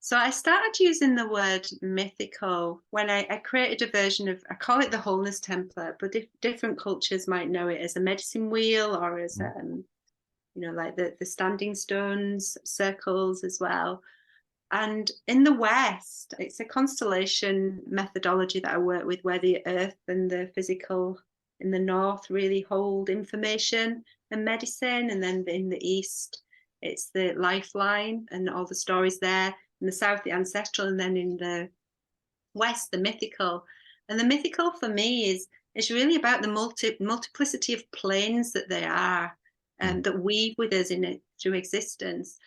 So I started using the word mythical when I created a version of, I call it the wholeness template, but different cultures might know it as a medicine wheel or as, Mm. like the standing stones, circles as well. And in the West, it's a constellation methodology that I work with where the earth and the physical in the North really hold information and medicine. And then in the East, it's the lifeline and all the stories there. In the South, the ancestral, and then in the West, the mythical. And the mythical for me is really about the multiplicity of planes that they are, Mm. that weave with us in it through existence.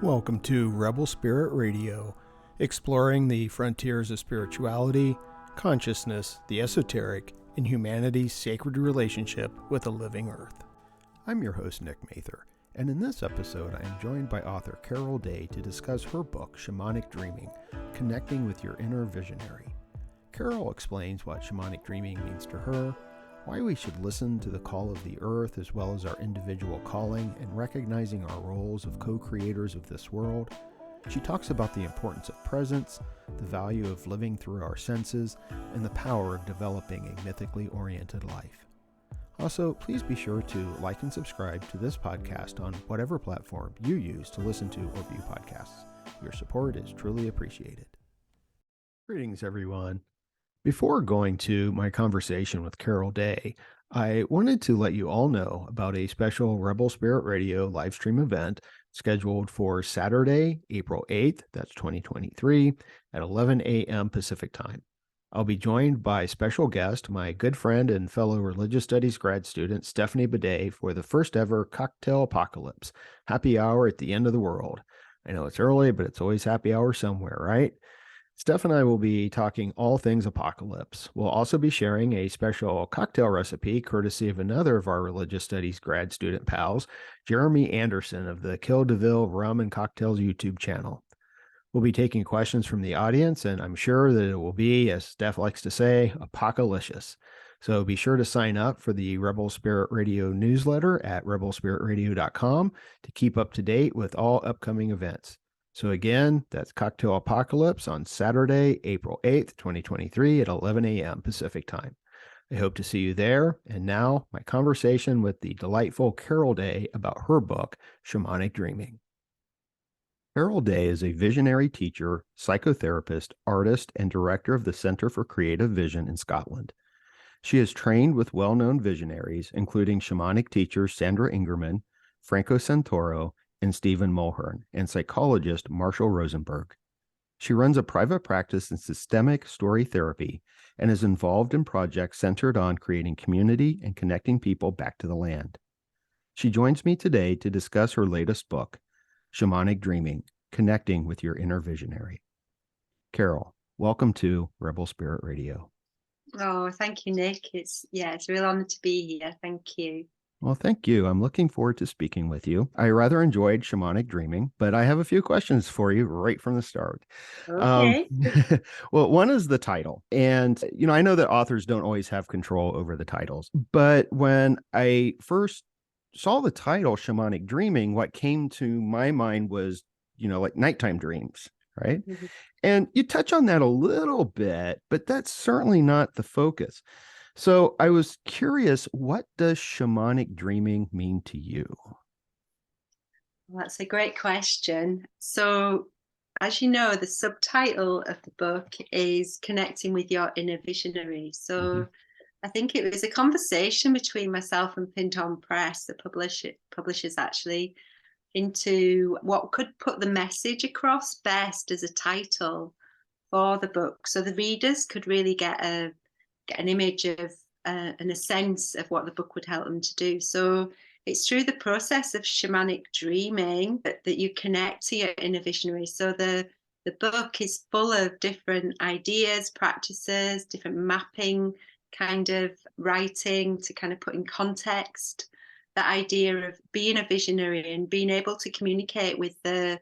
Welcome to Rebel Spirit Radio, exploring the frontiers of spirituality, consciousness, the esoteric, and humanity's sacred relationship with the living earth. I'm your host, Nick Mather, and in this episode, I am joined by author Carol Day to discuss her book, Shamanic Dreaming, Connecting with Your Inner Visionary. Carol explains what shamanic dreaming means to her, why we should listen to the call of the earth as well as our individual calling and recognizing our roles of co-creators of this world. She talks about the importance of presence, the value of living through our senses, and the power of developing a mythically oriented life. Also, please be sure to like and subscribe to this podcast on whatever platform you use to listen to or view podcasts. Your support is truly appreciated. Greetings, everyone. Before going to my conversation with Carol Day, I wanted to let you all know about a special Rebel Spirit Radio live stream event scheduled for Saturday, April 8th, that's 2023, at 11 a.m. Pacific Time. I'll be joined by special guest, my good friend and fellow religious studies grad student, Stephanie Bidet, for the first ever Cocktail Apocalypse, happy hour at the end of the world. I know it's early, but it's always happy hour somewhere, right? Steph and I will be talking all things apocalypse. We'll also be sharing a special cocktail recipe courtesy of another of our religious studies grad student pals, Jeremy Anderson of the Kill DeVille Rum and Cocktails YouTube channel. We'll be taking questions from the audience, and I'm sure that it will be, as Steph likes to say, apocalypse. So be sure to sign up for the Rebel Spirit Radio newsletter at rebelspiritradio.com to keep up to date with all upcoming events. So again, that's Cocktail Apocalypse on Saturday, April 8th, 2023 at 11 a.m. Pacific Time. I hope to see you there. And now, my conversation with the delightful Carol Day about her book, Shamanic Dreaming. Carol Day is a visionary teacher, psychotherapist, artist, and director of the Center for Creative Vision in Scotland. She has trained with well-known visionaries, including shamanic teachers Sandra Ingerman, Franco Santoro, and Stephen Mulhern, and psychologist Marshall Rosenberg. She runs a private practice in systemic story therapy and is involved in projects centered on creating community and connecting people back to the land. She joins me today to discuss her latest book, Shamanic Dreaming, Connecting with Your Inner Visionary. Carol, welcome to Rebel Spirit Radio. Oh, thank you, Nick. It's a real honor to be here. Thank you. Well, thank you. I'm looking forward to speaking with you. I rather enjoyed Shamanic Dreaming, but I have a few questions for you right from the start. Um, Okay. well, one is the title. And, I know that authors don't always have control over the titles, but when I first saw the title, Shamanic Dreaming, what came to my mind was, like nighttime dreams, right? Mhm. And you touch on that a little bit, but that's certainly not the focus. So I was curious, what does shamanic dreaming mean to you? Well, that's a great question. So, as you know, the subtitle of the book is Connecting with Your Inner Visionary. Mhm. So, I think it was a conversation between myself and Pinton Press, the publishers actually, into what could put the message across best as a title for the book, so the readers could really get an image of and a sense of what the book would help them to do. So it's through the process of shamanic dreaming that you connect to your inner visionary. So the book is full of different ideas, practices, different mapping kind of writing to kind of put in context the idea of being a visionary and being able to communicate with the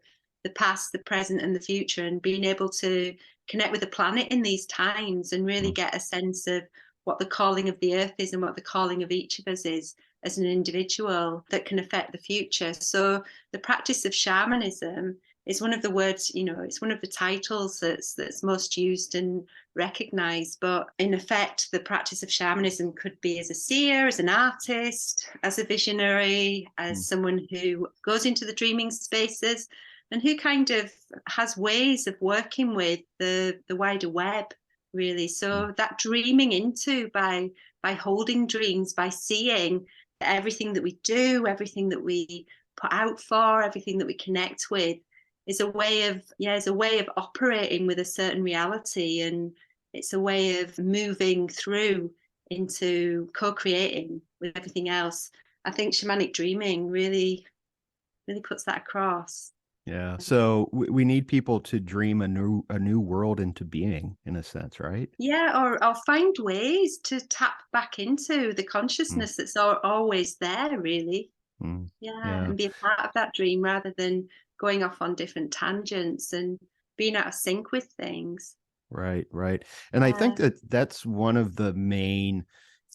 past, the present, and the future, and being able to connect with the planet in these times and really Mm. get a sense of what the calling of the earth is and what the calling of each of us is as an individual that can affect the future. So the practice of shamanism is one of the words, it's one of the titles that's most used and recognized. But in effect, the practice of shamanism could be as a seer, as an artist, as a visionary, as someone who goes into the dreaming spaces and who kind of has ways of working with the wider web, really. So that dreaming into by holding dreams, by seeing everything that we do, everything that we put out for, everything that we connect with, is a way of operating with a certain reality, and it's a way of moving through into co-creating with everything else. I think shamanic dreaming really puts that across. Yeah. So we need people to dream a new world into being, in a sense, right? Yeah, or find ways to tap back into the Mm, consciousness that's always there, really. mm, Yeah, yeah. and be a part of that dream rather than going off on different tangents and being out of sync with things. Right, right. And I think Yeah, that that's one of the main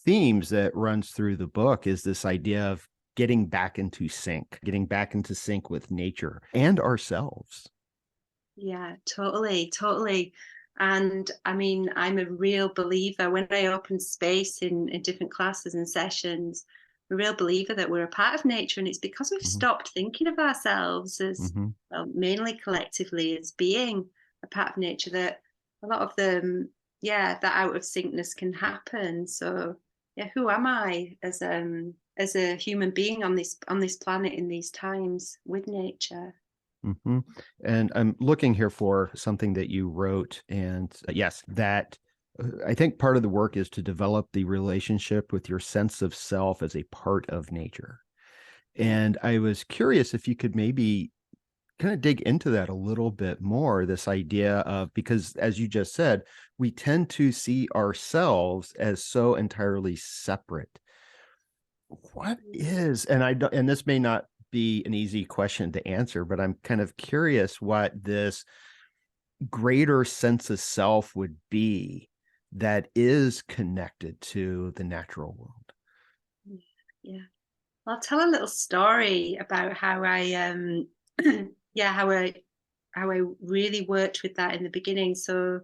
themes that runs through the book is this idea of getting back into sync, getting back into sync with nature and ourselves. yeah, totally, totally. And I mean, I'm a real believer when I open space in different classes and sessions, a real believer that we're a part of nature. And it's because we've Hmm. stopped thinking of ourselves as, Hmm. well, mainly collectively as being a part of nature, that a lot of them, yeah, that out of syncness can happen. So yeah, who am I as a human being on this planet in these times with nature? Hmm. And I'm looking here for something that you wrote. And yes, that I think part of the work is to develop the relationship with your sense of self as a part of nature. Yeah. And I was curious if you could maybe kind of dig into that a little bit more, this idea of, because as you just said, we tend to see ourselves as so entirely separate. What is, and I don't, and this may not be an easy question to answer, but I'm kind of curious what this greater sense of self would be that is connected to the natural world. Yeah. I'll tell a little story about how yeah, how I really worked with that in the beginning. So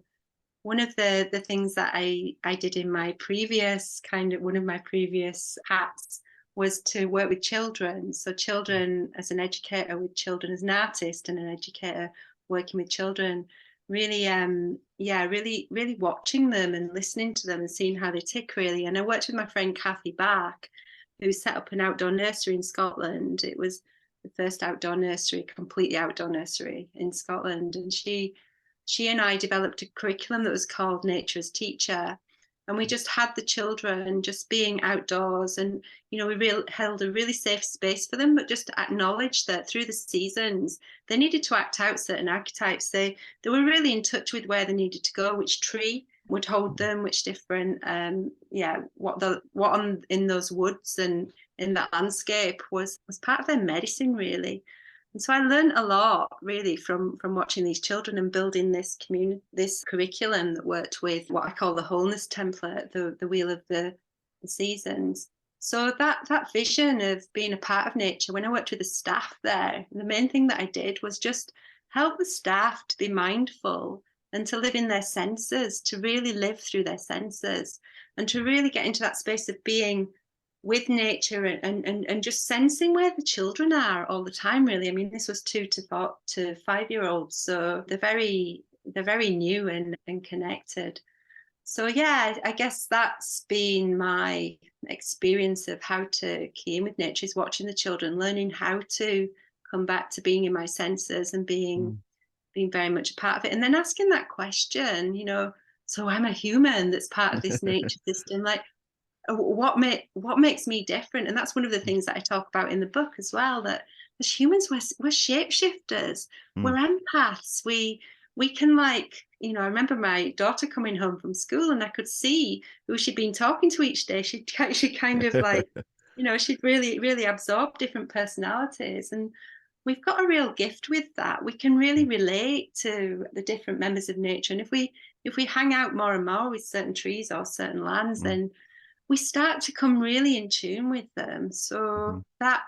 one of the things that I did in my previous one of my previous hats was to work with children. So children as an educator, with children as an artist and an educator working with children, really really watching them and listening to them and seeing how they tick, really. And I worked with my friend Kathy Bark, who set up an outdoor nursery in Scotland. It was the first outdoor nursery, completely outdoor nursery in Scotland. And she and I developed a curriculum that was called Nature as Teacher. And we just had the children just being outdoors, and we held a really safe space for them, but just acknowledged that through the seasons they needed to act out certain archetypes. They were really in touch with where they needed to go, which tree would hold them, which different what on in those woods and in that landscape was part of their medicine, really. And so I learned a lot, really, from watching these children and building this curriculum that worked with what I call the wholeness template, the wheel of the seasons. So that vision of being a part of nature, when I worked with the staff there, the main thing that I did was just help the staff to be mindful and to live in their senses, to really live through their senses, and to really get into that space of being with nature and just sensing where the children are all the time, really. I mean, this was 2 to 5 year olds, so they're very new and connected. So yeah, I guess that's been my experience of how to key in with nature, is watching the children, learning how to come back to being in my senses and being very much a part of it, and then asking that question, so I'm a human that's part of this nature system, like, what makes me different? And that's one of the things that I talk about in the book as well, that as humans, we're shapeshifters, we're Mm. empaths. We can, like, I remember my daughter coming home from school and I could see who she'd been talking to each day. She kind of like, she'd really absorbed different personalities. And we've got a real gift with that. We can really relate to the different members of nature. And if we hang out more and more with certain trees or certain lands, Mm. then we start to come really in tune with them. So that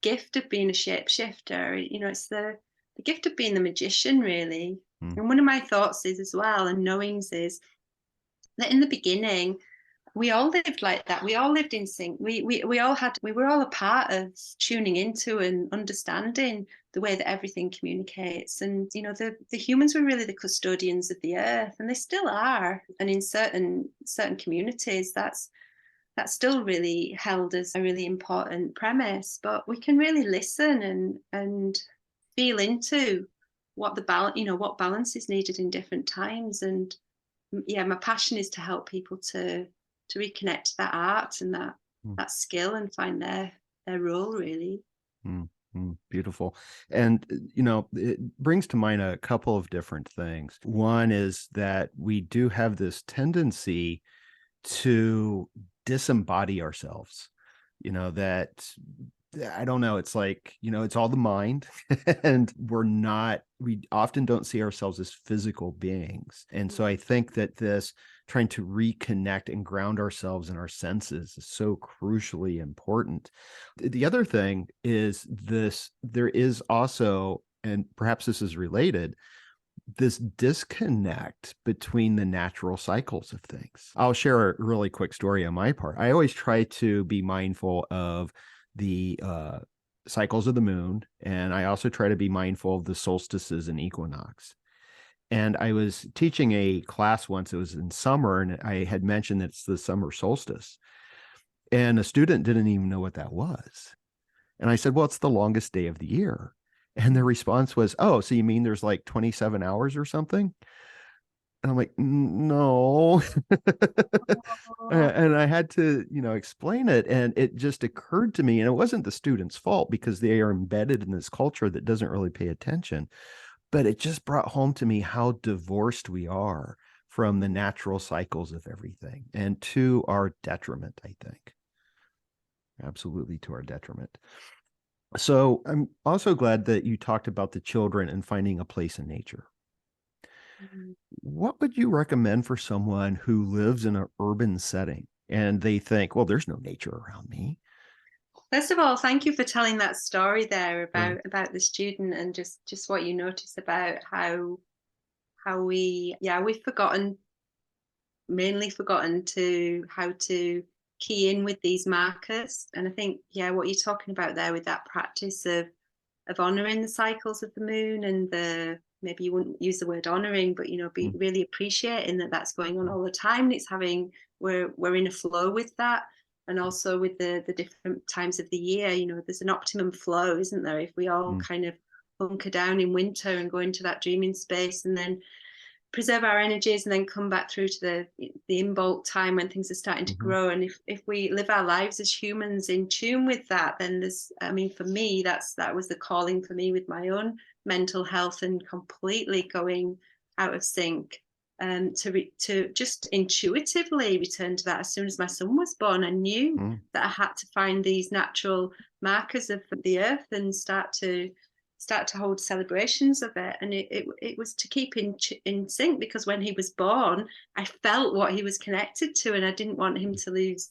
gift of being a shapeshifter, it's the gift of being the magician, really. And one of my thoughts is as well, and knowings is that in the beginning, we all lived like that. We all lived in sync. We were all a part of tuning into and understanding the way that everything communicates. And the humans were really the custodians of the earth, and they still are. And in certain communities, that's still really held as a really important premise. But we can really listen and feel into what what balance is needed in different times. And yeah, my passion is to help people to reconnect to that art and that skill and find their role, really. Beautiful. And, it brings to mind a couple of different things. One is that we do have this tendency to disembody ourselves, that I don't know. It's like, it's all the mind and we often don't see ourselves as physical beings. And so I think that this trying to reconnect and ground ourselves in our senses is so crucially important. The other thing is there is also, and perhaps this is related, this disconnect between the natural cycles of things. I'll share a really quick story on my part. I always try to be mindful of the cycles of the moon, and I also try to be mindful of the solstices and equinox. And I was teaching a class once, it was in summer, and I had mentioned that it's the summer solstice. And a student didn't even know what that was. And I said, well, it's the longest day of the year. And their response was, oh, so you mean there's like 27 hours or something? And I'm like, no. And I had to, explain it. And it just occurred to me, and it wasn't the student's fault because they are embedded in this culture that doesn't really pay attention. But it just brought home to me how divorced we are from the natural cycles of everything, and to our detriment, I think. Absolutely to our detriment. So I'm also glad that you talked about the children and finding a place in nature. What would you recommend for someone who lives in an urban setting and they think, well, there's no nature around me? First of all, thank you for telling that story there about the student, and just what you notice about how we've mainly forgotten how to key in with these markers. And I think, what you're talking about there with that practice of honoring the cycles of the moon, and maybe you wouldn't use the word honoring, but be really appreciating that that's going on all the time, and we're in a flow with that. And also with the different times of the year, there's an optimum flow, isn't there? If we all kind of hunker down in winter and go into that dreaming space, and then preserve our energies, and then come back through to the in-bulk time when things are starting to grow. And if we live our lives as humans in tune with that, then for me, that was the calling for me with my own mental health and completely going out of sync. To just intuitively return to that. As soon as my son was born, I knew that I had to find these natural markers of the earth and start to hold celebrations of it. And it was to keep in sync, because when he was born, I felt what he was connected to, and I didn't want him to lose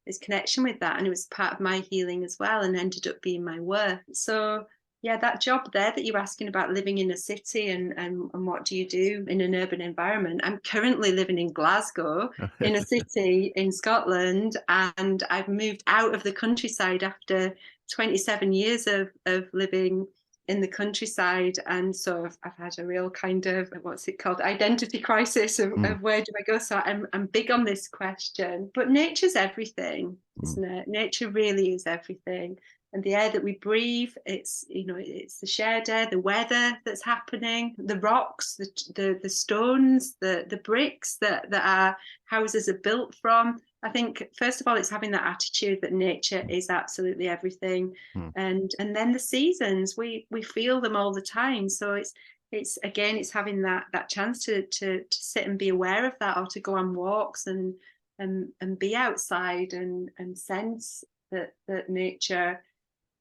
his connection with that. And it was part of my healing as well, and ended up being my work. So yeah, that job there that you're asking about, living in a city and what do you do in an urban environment. I'm currently living in Glasgow, in a city in Scotland, and I've moved out of the countryside after 27 years of living in the countryside. And so I've had a real kind of, what's it called, identity crisis of where do I go. So I'm big on this question. But nature's everything, isn't it? Nature really is everything. And the air that we breathe, it's the shared air, the weather that's happening, the rocks, the stones, the bricks that our houses are built from. I think, first of all, it's having that attitude that nature is absolutely everything. And then the seasons, we feel them all the time. So it's having that chance to sit and be aware of that, or to go on walks and be outside and sense that nature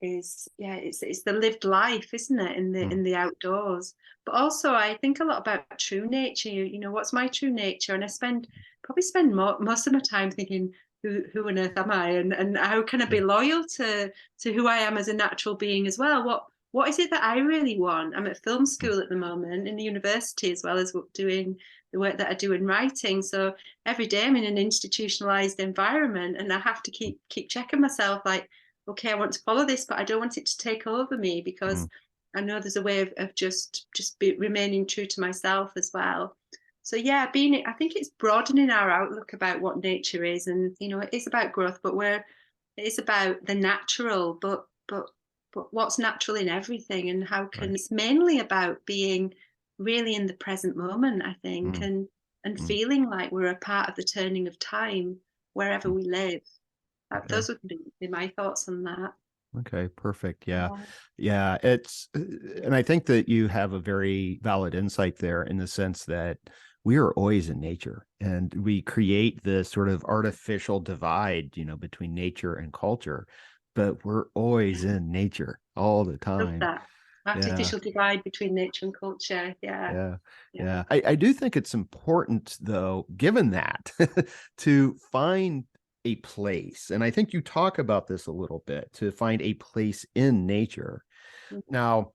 is, it's the lived life, isn't it, in the outdoors. But also I think a lot about true nature. What's my true nature? And I probably spend most of my time thinking, who on earth am I, and how can I be loyal to who I am as a natural being as well? What is it that I really want? I'm at film school at the moment in the university, as well as doing the work that I do in writing. So every day I'm in an institutionalized environment, and I have to keep checking myself, like, okay, I want to follow this, but I don't want it to take over me, because I know there's a way of just remaining true to myself as well. So yeah, I think it's broadening our outlook about what nature is, and it is about growth, but it is about the natural, but what's natural in everything, and how can it's mainly about being really in the present moment, I think, and feeling like we're a part of the turning of time wherever we live. Those would be my thoughts on that. Okay, perfect. Yeah. Yeah. And I think that you have a very valid insight there, in the sense that we are always in nature, and we create this sort of artificial divide, between nature and culture, but we're always in nature all the Love time. that artificial divide between nature and culture. Yeah. I do think it's important, though, given that, to find a place. And I think you talk about this a little bit, to find a place in nature. Now,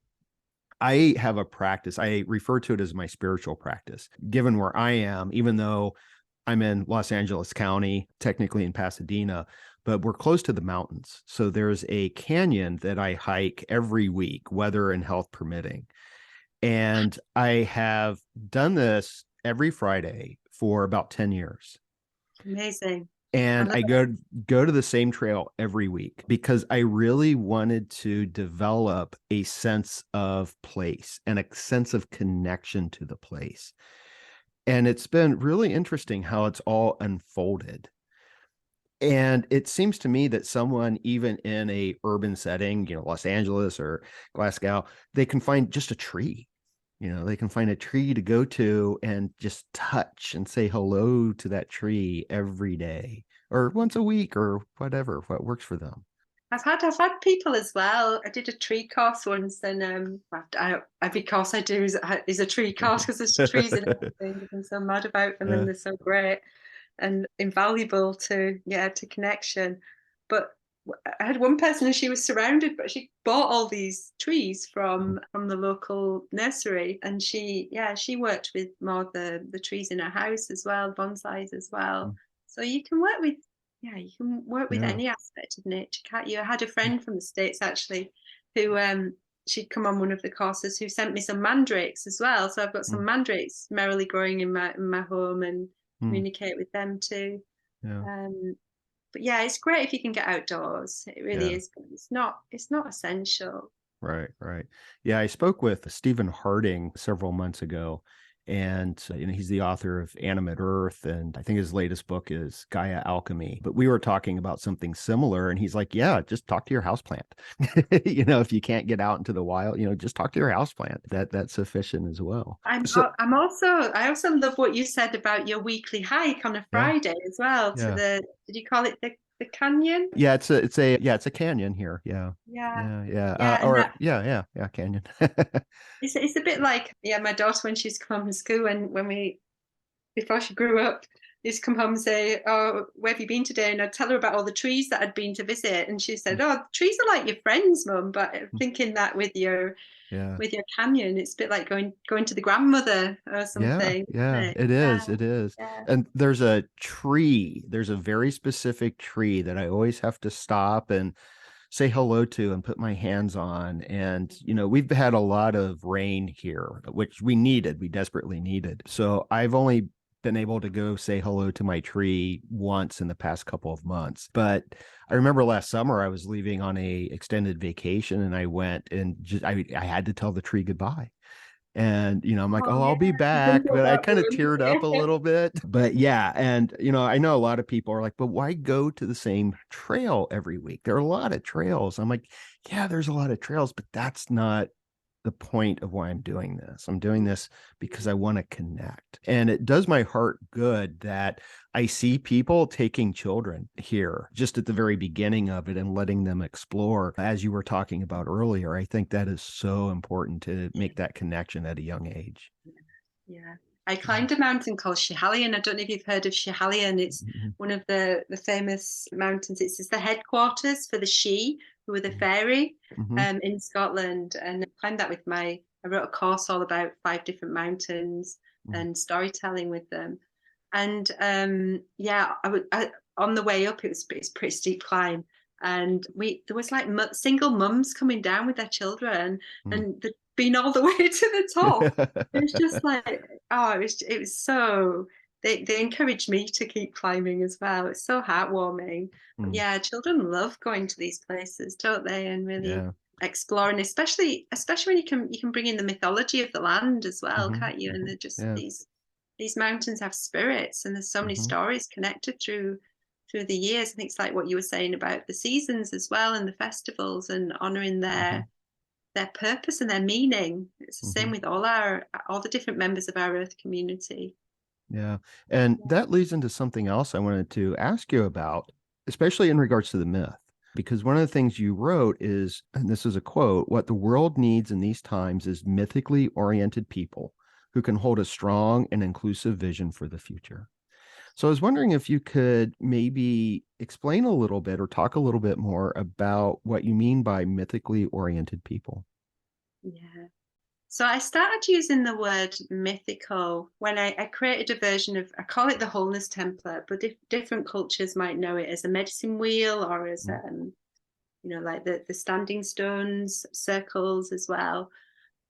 I have a practice. I refer to it as my spiritual practice, given where I am, even though I'm in Los Angeles County, technically in Pasadena, but we're close to the mountains. So there's a canyon that I hike every week, weather and health permitting. And I have done this every Friday for about 10 years. Amazing. And I go to the same trail every week, because I really wanted to develop a sense of place and a sense of connection to the place. And it's been really interesting how it's all unfolded. And it seems to me that someone, even in a urban setting, Los Angeles or Glasgow, they can find just a tree. They can find a tree to go to and just touch and say hello to that tree every day, or once a week, or whatever, what works for them. I've had people as well. I did a tree course once, and every course I do is a tree course, because there's trees in everything. I'm so mad about them, and they're so great and invaluable to connection. But I had one person, and she was surrounded, but she bought all these trees from the local nursery, and she worked with more the trees in her house as well, bonsais as well. So you can work with any aspect of nature, can't you? I had a friend from the States, actually, who she'd come on one of the courses, who sent me some mandrakes as well. So I've got some mandrakes merrily growing in my home, and communicate with them too. But yeah, it's great if you can get outdoors. It really is. But it's not essential. Right. Yeah, I spoke with Stephen Harding several months ago, and he's the author of Animate Earth, and I think his latest book is Gaia Alchemy. But we were talking about something similar, and he's like, "Yeah, just talk to your houseplant. If you can't get out into the wild, just talk to your houseplant. That's sufficient as well." I also love what you said about your weekly hike on a Friday as well. To did you call it the canyon? Yeah, it's a canyon here. Yeah. Canyon. It's a bit like my daughter, when she's come home from school, and before she grew up, used to come home and say, "Oh, where have you been today?" And I'd tell her about all the trees that I'd been to visit, and she said, "Oh, trees are like your friends, Mum." But thinking that with your canyon, it's a bit like going to the grandmother or something. It is. And there's a very specific tree that I always have to stop and say hello to and put my hands on. And we've had a lot of rain here, which we desperately needed. So I've only been able to go say hello to my tree once in the past couple of months. But I remember last summer I was leaving on a extended vacation, and I went and I had to tell the tree goodbye. And, I'm like, I'll be back. But I kind of teared up a little bit. But yeah. And, I know a lot of people are like, but why go to the same trail every week? There are a lot of trails. I'm like, yeah, there's a lot of trails, but that's not the point of why I'm doing this. I'm doing this because I want to connect. And it does my heart good that I see people taking children here just at the very beginning of it and letting them explore. As you were talking about earlier, I think that is so important, to make that connection at a young age. Yeah. I climbed a mountain called Schiehallion. I don't know if you've heard of Schiehallion. It's one of the famous mountains. It's the headquarters for the Sidhe, who are the fairy in Scotland. And I climbed that I wrote a course all about 5 different mountains and storytelling with them. And on the way up, it's a pretty steep climb. And there was like single mums coming down with their children, and they'd been all the way to the top. It was just like, it was so. They encouraged me to keep climbing as well. It's so heartwarming. But yeah, children love going to these places, don't they? And really exploring, especially when you can bring in the mythology of the land as well, can't you? And they're just these mountains have spirits, and there's so many stories connected through the years. I think it's like what you were saying about the seasons as well, and the festivals, and honoring their purpose and their meaning. It's the same with all the different members of our Earth community. Yeah. And that leads into something else I wanted to ask you about, especially in regards to the myth. Because one of the things you wrote is, and this is a quote, "What the world needs in these times is mythically oriented people who can hold a strong and inclusive vision for the future." So I was wondering if you could maybe explain a little bit or talk a little bit more about what you mean by mythically oriented people. Yeah. So I started using the word mythical when I created a version of, I call it the wholeness template, but different cultures might know it as a medicine wheel, or as, like the standing stones, circles as well.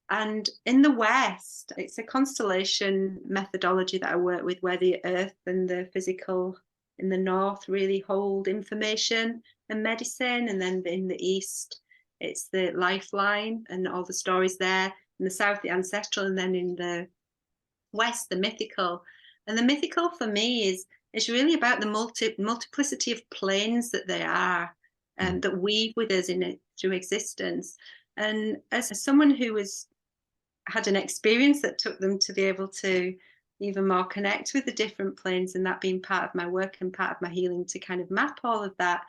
And in the West, it's a constellation methodology that I work with, where the earth and the physical in the North really hold information and medicine. And then in the East, it's the lifeline and all the stories there. In the South, the ancestral. And then in the West, the mythical. And the mythical for me is really about the multiplicity of planes that they are, and that weave with us through existence. And as someone who had an experience that took them to be able to even more connect with the different planes, and that being part of my work and part of my healing, to kind of map all of that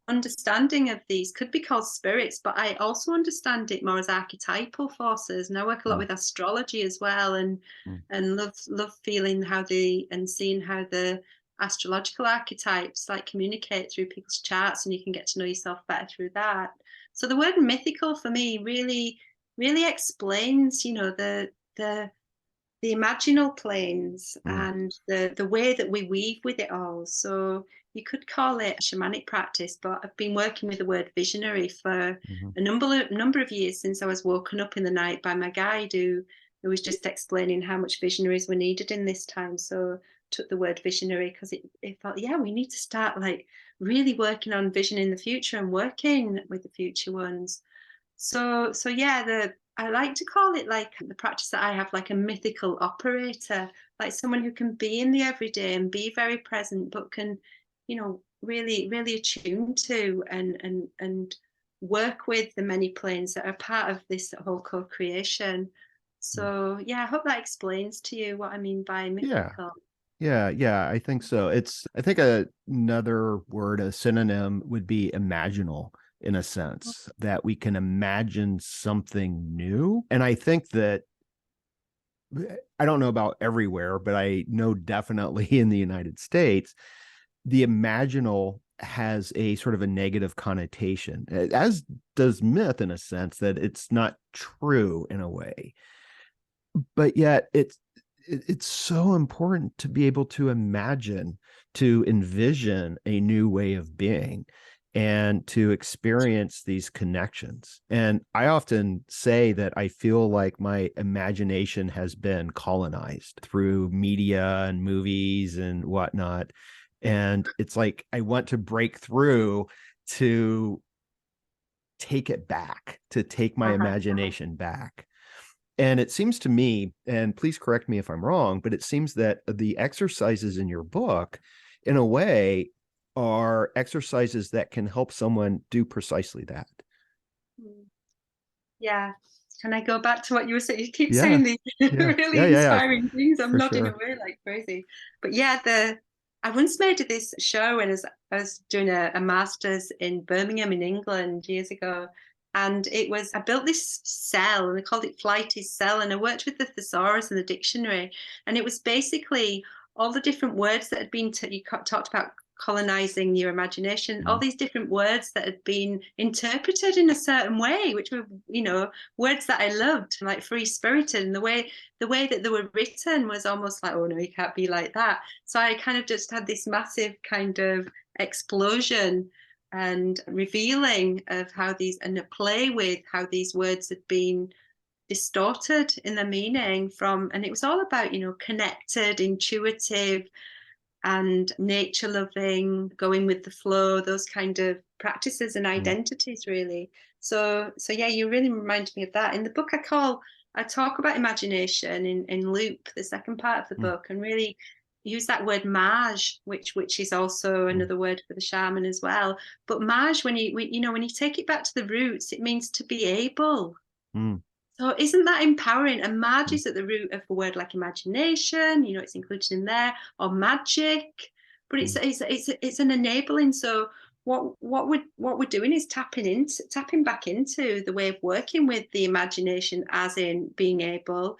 understanding of these could be called spirits, but I also understand it more as archetypal forces. And I work a lot with astrology as well, and love feeling and seeing how the astrological archetypes like communicate through people's charts, and you can get to know yourself better through that. So the word mythical for me really explains, the imaginal planes and the way that we weave with it all. So you could call it a shamanic practice, but I've been working with the word visionary for a number of years, since I was woken up in the night by my guide who was just explaining how much visionaries were needed in this time. So I took the word visionary because it felt, we need to start like really working on vision in the future and working with the future ones. So I like to call it, like, the practice that I have, like a mythical operator, like someone who can be in the everyday and be very present, but can, really, really attune to and work with the many planes that are part of this whole co-creation. So I hope that explains to you what I mean by mythical. Yeah, I think so. I think another word, a synonym, would be imaginal, in a sense, that we can imagine something new. And I think that, I don't know about everywhere, but I know definitely in the United States, the imaginal has a sort of a negative connotation, as does myth, in a sense that it's not true in a way. But yet it's so important to be able to imagine, to envision a new way of being, and to experience these connections. And I often say that I feel like my imagination has been colonized through media and movies and whatnot. And it's like I want to break through to take it back, to take my imagination back. And it seems to me, and please correct me if I'm wrong, but it seems that the exercises in your book, in a way, are exercises that can help someone do precisely that. Yeah. Can I go back to what you were saying? You keep saying these really inspiring things. I'm nodding away like crazy. But I once made this show, and I was doing a master's in Birmingham in England years ago. And I built this cell, and they called it Flighty's Cell. And I worked with the thesaurus and the dictionary. And it was basically all the different words that had been, you talked about colonizing your imagination, all these different words that had been interpreted in a certain way, which were, words that I loved, like free spirited. And the way that they were written was almost like, oh no, you can't be like that. So I kind of just had this massive kind of explosion and revealing of how these, and a play with how these words had been distorted in their meaning and it was all about, connected, intuitive, and nature loving, going with the flow, those kind of practices and identities, really. So yeah, you really reminded me of that. In the book, I talk about imagination in Loop, the second part of the book, and really use that word maj, which is also another word for the shaman as well. But maj, when you take it back to the roots, it means to be able. So isn't that empowering? And maj is at the root of a word like imagination, it's included in there, or magic, but it's an enabling. So what we're doing is tapping back into the way of working with the imagination, as in being able,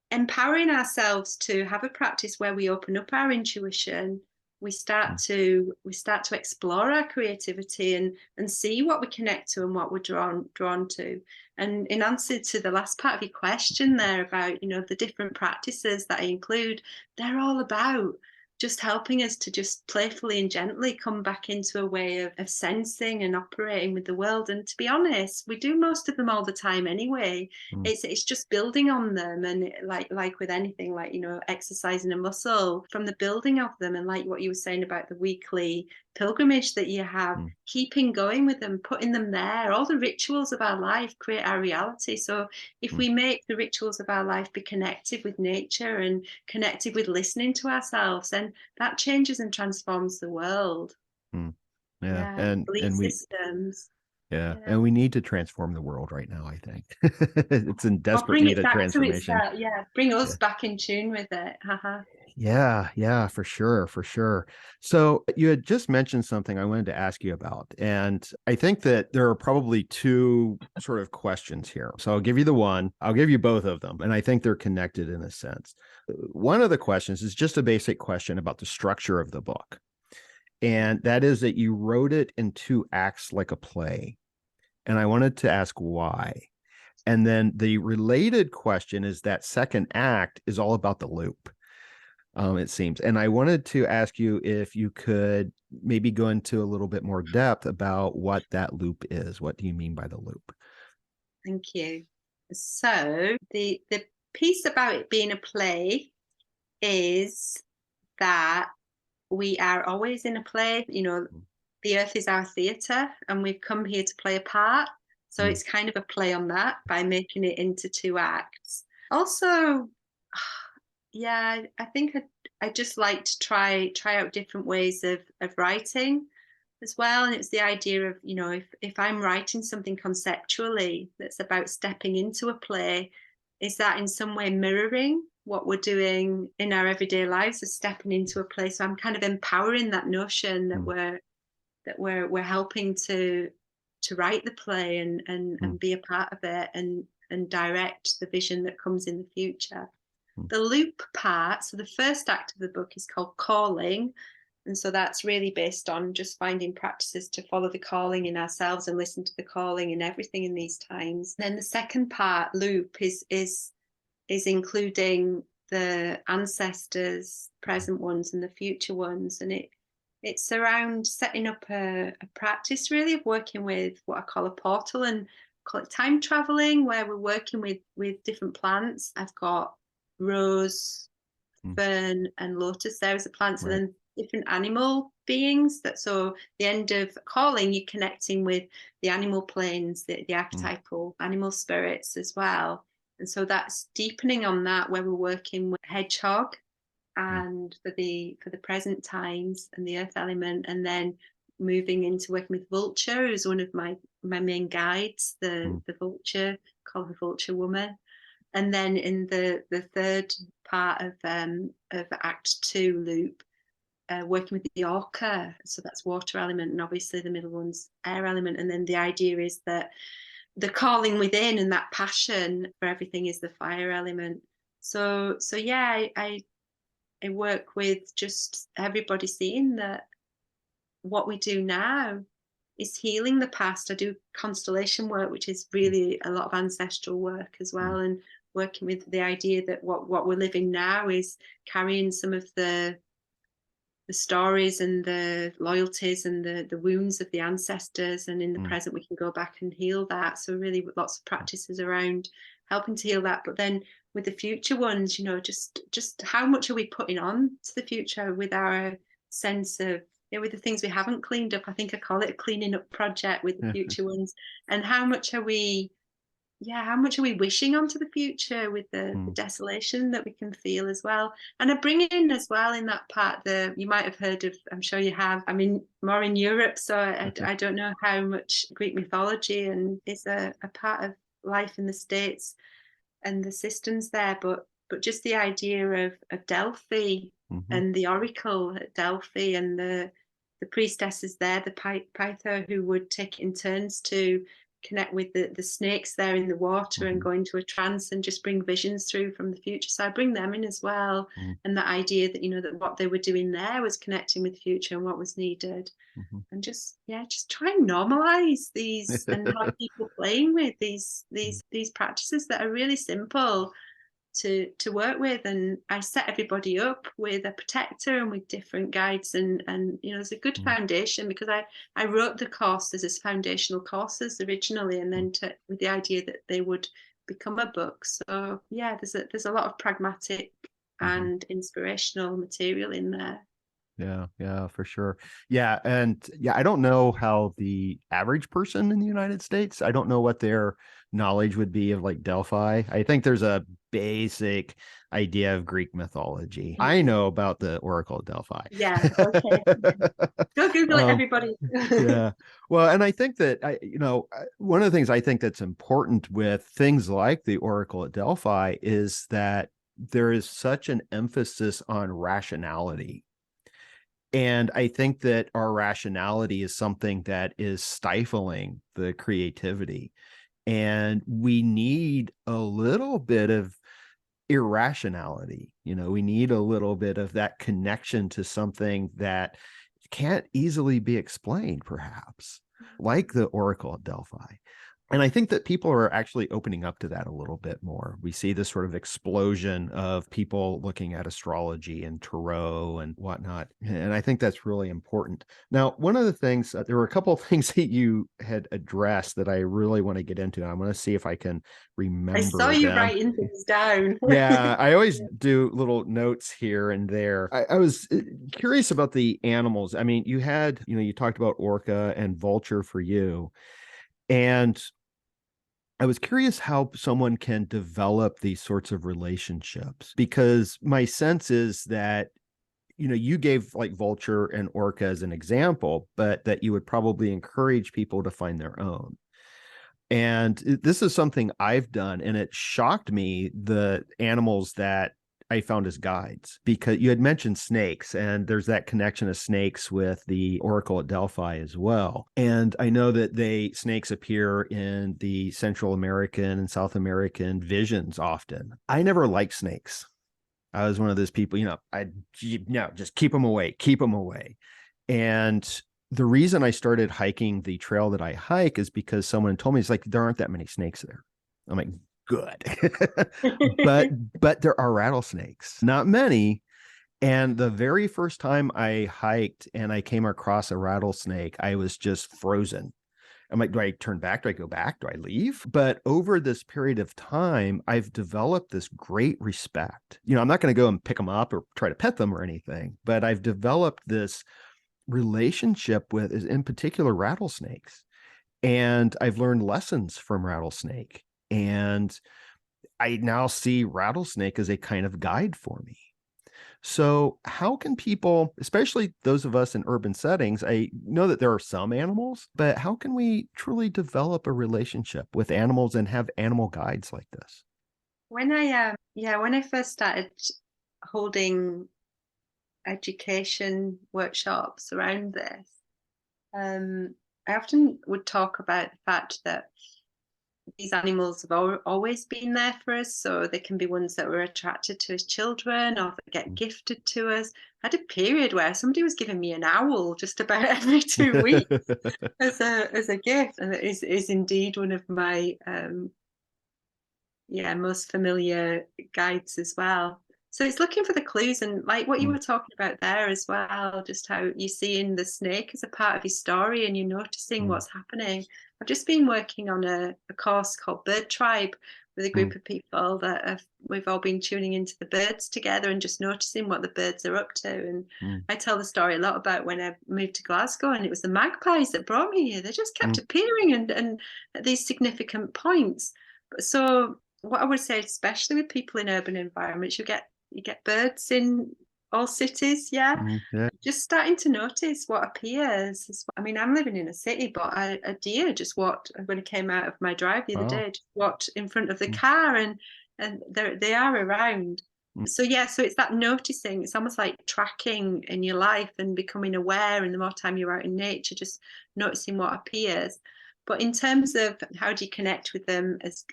empowering ourselves to have a practice where we open up our intuition. We start to explore our creativity and see what we connect to and what we're drawn to. And in answer to the last part of your question there about, the different practices that I include, they're all about just helping us to just playfully and gently come back into a way of sensing and operating with the world. And to be honest, we do most of them all the time anyway. It's just building on them, and like with anything, like exercising a muscle, from the building of them, and like what you were saying about the weekly pilgrimage that you have, keeping going with them, putting them there. All the rituals of our life create our reality. So if we make the rituals of our life be connected with nature and connected with listening to ourselves, then that changes and transforms the world. And belief we systems. And we need to transform the world right now, I think. It's in desperate bring need it of back transformation. to itself. Bring us back in tune with it. Yeah, for sure. So you had just mentioned something I wanted to ask you about. And I think that there are probably two sort of questions here. So I'll give you I'll give you both of them. And I think they're connected in a sense. One of the questions is just a basic question about the structure of the book. And that is that you wrote it in 2 acts like a play. And I wanted to ask why. And then the related question is that second act is all about the loop. It seems. And I wanted to ask you if you could maybe go into a little bit more depth about what that loop is. What do you mean by the loop? Thank you. So the piece about it being a play is that we are always in a play. The earth is our theatre, and we've come here to play a part. So it's kind of a play on that by making it into 2 acts. Also, I think I just like to try out different ways of writing as well. And it's the idea of, if I'm writing something conceptually that's about stepping into a play, is that in some way mirroring what we're doing in our everyday lives of stepping into a play? So I'm kind of empowering that notion that we're helping to write the play and be a part of it and direct the vision that comes in the future. The loop part, so the first act of the book is called Calling. And so that's really based on just finding practices to follow the calling in ourselves and listen to the calling in everything in these times. Then the second part, Loop, is including the ancestors, present ones and the future ones. And it's around setting up a practice, really, of working with what I call a portal, and call it time traveling, where we're working with different plants. I've got rose, fern and lotus there as the plants, and then different animal beings. So the end of Calling, you're connecting with the animal planes, the archetypal animal spirits as well. And so that's deepening on that, where we're working with hedgehog and for the present times and the earth element, and then moving into working with vulture, who's one of my main guides, the vulture, called the vulture woman. And then in the third part of Act 2, Loop, working with the orca, so that's water element, and obviously the middle one's air element. And then the idea is that the calling within and that passion for everything is the fire element. So yeah, I work with just everybody seeing that what we do now is healing the past. I do constellation work, which is really a lot of ancestral work as well, and working with the idea that what we're living now is carrying some of the stories and the loyalties and the wounds of the ancestors, and in the present we can go back and heal that. So really lots of practices around helping to heal that. But then with the future ones, you know, just how much are we putting on to the future with our sense of, you know, with the things we haven't cleaned up. I think I call it a cleaning up project with the future ones. And how much are we wishing onto the future with the desolation that we can feel as well? And I bring in as well in that part, you might have heard of, I'm sure you have, I mean, more in Europe, so I don't know how much Greek mythology and is a part of life in the States and the systems there, but just the idea of Delphi and the oracle at Delphi and the priestesses there, the Pythia, who would take it in turns to connect with the snakes there in the water and go into a trance and just bring visions through from the future. So I bring them in as well. And the idea that, you know, that what they were doing there was connecting with the future and what was needed. And just try and normalize these and have people playing with these practices that are really simple to work with. And I set everybody up with a protector and with different guides, and you know, it's a good foundation, because I wrote the courses as foundational courses originally, and then with the idea that they would become a book. So yeah, there's a lot of pragmatic and inspirational material in there. Yeah, for sure. Yeah. And yeah, I don't know how the average person in the United States, I don't know what their knowledge would be of like Delphi. I think there's a basic idea of Greek mythology. I know about the Oracle of Delphi. Yeah. Okay. Go Google it, everybody. Yeah. Well, and I think that one of the things I think that's important with things like the Oracle at Delphi is that there is such an emphasis on rationality. And I think that our rationality is something that is stifling the creativity. And we need a little bit of irrationality. You know, we need a little bit of that connection to something that can't easily be explained, perhaps, like the Oracle at Delphi. And I think that people are actually opening up to that a little bit more. We see this sort of explosion of people looking at astrology and tarot and whatnot. And I think that's really important. Now, one of the things, there were a couple of things that you had addressed that I really want to get into. And I'm going to see if I can remember. I saw you writing things down. Yeah, I always do little notes here and there. I was curious about the animals. I mean, you talked about orca and vulture for you. And I was curious how someone can develop these sorts of relationships, because my sense is that, you gave like vulture and orca as an example, but that you would probably encourage people to find their own. And this is something I've done, and it shocked me, the animals that I found as guides, because you had mentioned snakes, and there's that connection of snakes with the Oracle at Delphi as well. And I know that snakes appear in the Central American and South American visions often. I never liked snakes. I was one of those people, just keep them away. And the reason I started hiking the trail that I hike is because someone told me, it's like, there aren't that many snakes there. I'm like, good. but there are rattlesnakes, not many. And the very first time I hiked and I came across a rattlesnake, I was just frozen. I'm like, do I turn back? Do I go back? Do I leave? But over this period of time, I've developed this great respect. I'm not going to go and pick them up or try to pet them or anything, but I've developed this relationship with, in particular, rattlesnakes. And I've learned lessons from rattlesnake. And I now see rattlesnake as a kind of guide for me. So how can people, especially those of us in urban settings, I know that there are some animals, but how can we truly develop a relationship with animals and have animal guides like this? When I first started holding education workshops around this. I often would talk about the fact that these animals have always been there for us. So they can be ones that we're attracted to as children or that get gifted to us. I had a period where somebody was giving me an owl just about every 2 weeks as a gift. And it is indeed one of my most familiar guides as well. So it's looking for the clues, and like what you were talking about there as well, just how you're seeing the snake as a part of his story and you're noticing what's happening. I've just been working on a course called Bird Tribe with a group of people that we've all been tuning into the birds together and just noticing what the birds are up to. And I tell the story a lot about when I moved to Glasgow, and it was the magpies that brought me here. They just kept appearing and at these significant points. So what I would say, especially with people in urban environments, you get birds in all cities, just starting to notice what appears. I mean, I'm living in a city, but a deer just walked when I came out of my drive the other day, just walked in front of the car, and they are around. So so it's that noticing. It's almost like tracking in your life and becoming aware, and the more time you're out in nature, just noticing what appears. But in terms of how do you connect with them as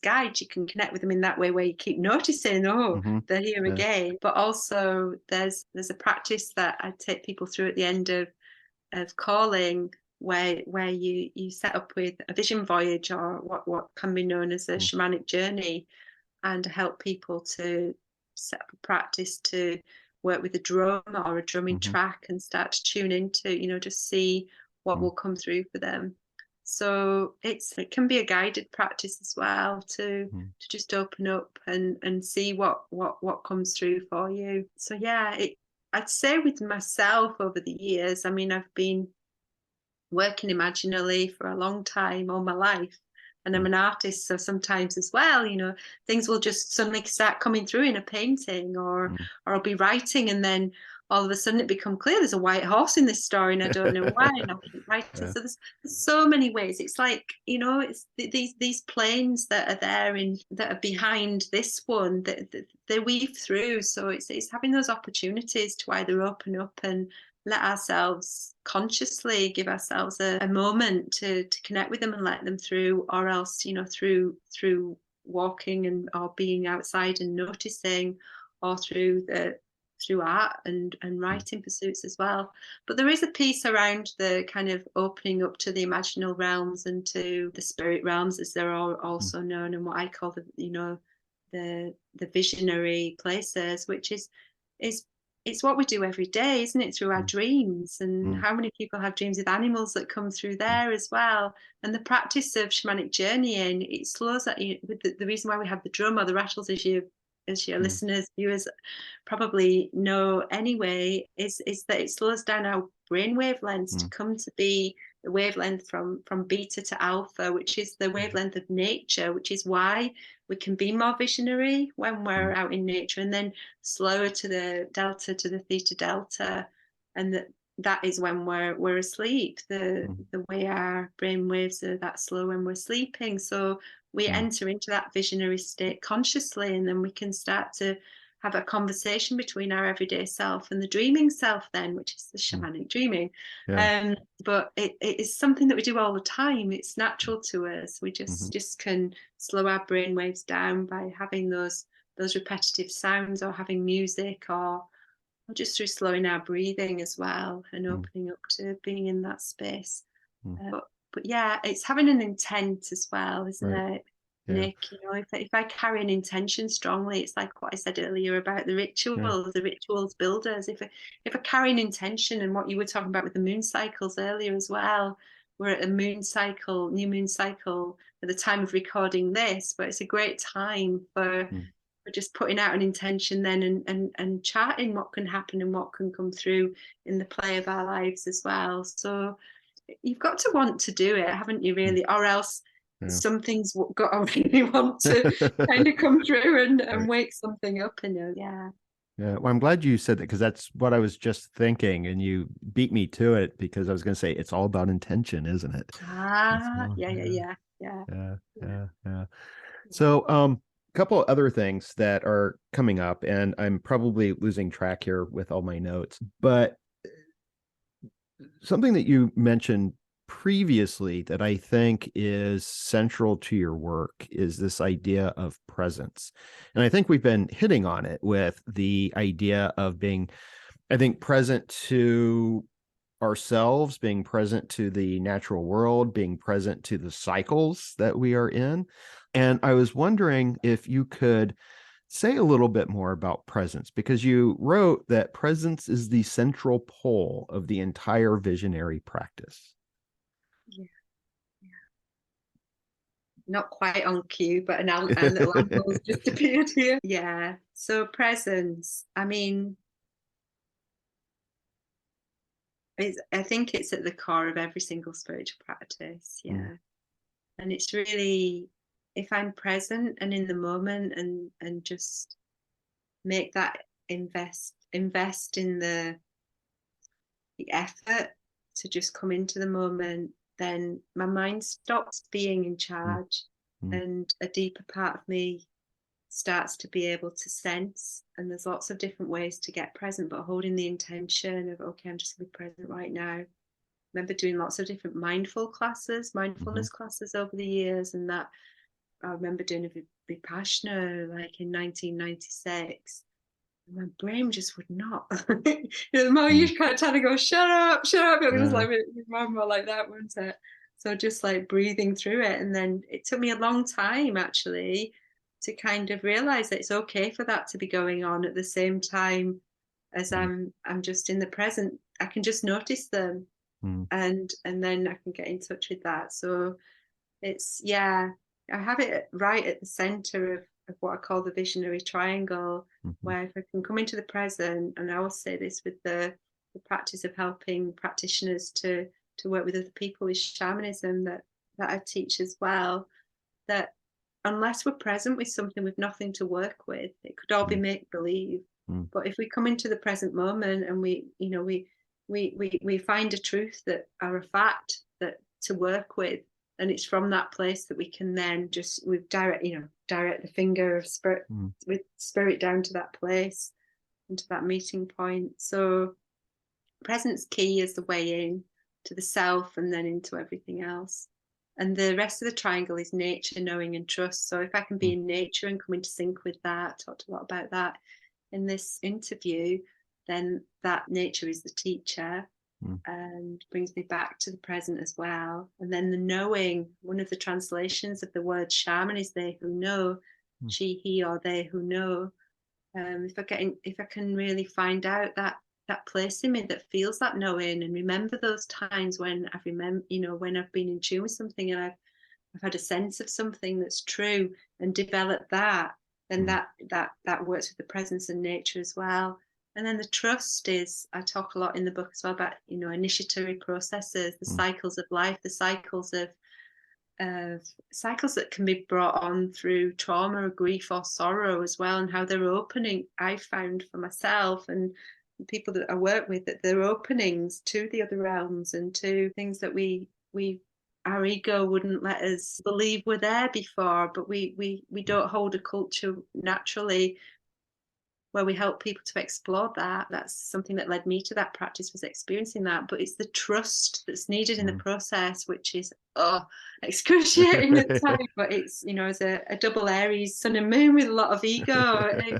guides, you can connect with them in that way where you keep noticing, they're here again. But also there's a practice that I take people through at the end of calling, where you set up with a vision voyage, or what can be known as a shamanic journey, and help people to set up a practice to work with a drum or a drumming track and start to tune into, just see what will come through for them. So it can be a guided practice as well to just open up and see what comes through for you. So I'd say with myself over the years, I mean, I've been working imaginally for a long time, all my life. And I'm an artist, so sometimes as well, things will just suddenly start coming through in a painting, or I'll be writing, and then all of a sudden it become clear there's a white horse in this story and I don't know why, and I'll keep writing. So there's so many ways. It's like, it's these planes that are there that are behind this one that they weave through. So it's having those opportunities to either open up and let ourselves consciously give ourselves a moment to connect with them and let them through, or else, through walking or being outside and noticing, or through art and writing pursuits as well. But there is a piece around the kind of opening up to the imaginal realms and to the spirit realms, as they're also known, and what I call the visionary places, which is it's what we do every day, isn't it? Through our dreams. And how many people have dreams with animals that come through there as well? And the practice of shamanic journeying, it slows that. With the reason why we have the drum or the rattles, as your listeners, viewers probably know anyway, is that it slows down our brain wavelengths to come to be the wavelength from beta to alpha, which is the wavelength of nature, which is why we can be more visionary when we're out in nature, and then slower to the delta, to the theta delta, and that is when we're asleep. The way our brain waves are that slow when we're sleeping. So we enter into that visionary state consciously, and then we can start to have a conversation between our everyday self and the dreaming self then, which is the shamanic dreaming. But it is something that we do all the time. It's natural to us. We just can slow our brain waves down by having those repetitive sounds, or having music, or just through slowing our breathing as well, and opening up to being in that space. But it's having an intent as well, isn't it? Nick, if I carry an intention strongly, it's like what I said earlier about the rituals builders. If I carry an intention, and what you were talking about with the moon cycles earlier as well, we're at a new moon cycle at the time of recording this, but it's a great time for just putting out an intention then, and charting what can happen and what can come through in the play of our lives as well. So you've got to want to do it, haven't you, really? Or else some things got to really want to kind of come through and wake something up in you. Yeah, well, I'm glad you said that, because that's what I was just thinking, and you beat me to it, because I was going to say it's all about intention, isn't it? Yeah. So couple of other things that are coming up, and I'm probably losing track here with all my notes, but something that you mentioned previously that I think is central to your work is this idea of presence. And I think we've been hitting on it with the idea of being, I think, present to ourselves, being present to the natural world, being present to the cycles that we are in. And I was wondering if you could say a little bit more about presence, because you wrote that presence is the central pole of the entire visionary practice. Yeah, yeah. Not quite on cue, but a little apple's just appeared here. Yeah. So presence, I mean, I think it's at the core of every single spiritual practice. Yeah. Mm. And it's really, if I'm present and in the moment and just make that invest in the effort to just come into the moment, then my mind stops being in charge, and a deeper part of me starts to be able to sense. And there's lots of different ways to get present, but holding the intention of, okay, I'm just going to be present right now. I remember doing lots of different mindfulness classes over the years, and that I remember doing a Vipassana like in 1996. My brain just would not. The more you kind of trying to go, shut up, it was like my mum like that, wasn't it? So just like breathing through it. And then it took me a long time actually to kind of realize that it's okay for that to be going on at the same time as I'm just in the present. I can just notice them, and then I can get in touch with that. So it's, yeah, I have it right at the center of what I call the visionary triangle, where if I can come into the present, and I will say this with the practice of helping practitioners to work with other people with shamanism that I teach as well, that unless we're present with something with nothing to work with, it could all be make believe. But if we come into the present moment and we find a truth that are a fact that to work with, and it's from that place that we can then just direct the finger of spirit with spirit down to that place, into that meeting point. So presence key is the way in to the self and then into everything else. And the rest of the triangle is nature, knowing, and trust. So if I can be in nature and come into sync with that, talked a lot about that in this interview, then that nature is the teacher. And brings me back to the present as well. And then the knowing, one of the translations of the word shaman is they who know, she, he, or they who know. If I can really find out that place in me that feels that knowing, and remember those times when when I've been in tune with something and I've had a sense of something that's true and develop that, then that works with the presence and nature as well. And then the trust is, I talk a lot in the book as well about, initiatory processes, the cycles of life, the cycles of cycles that can be brought on through trauma or grief or sorrow as well, and how they're opening. I found for myself and people that I work with that they're openings to the other realms and to things that our ego wouldn't let us believe were there before, but we don't hold a culture naturally where we help people to explore that. That's something that led me to that practice, was experiencing that. But it's the trust that's needed in the process, which is excruciating at times. But it's, as a double Aries sun and moon with a lot of ego, I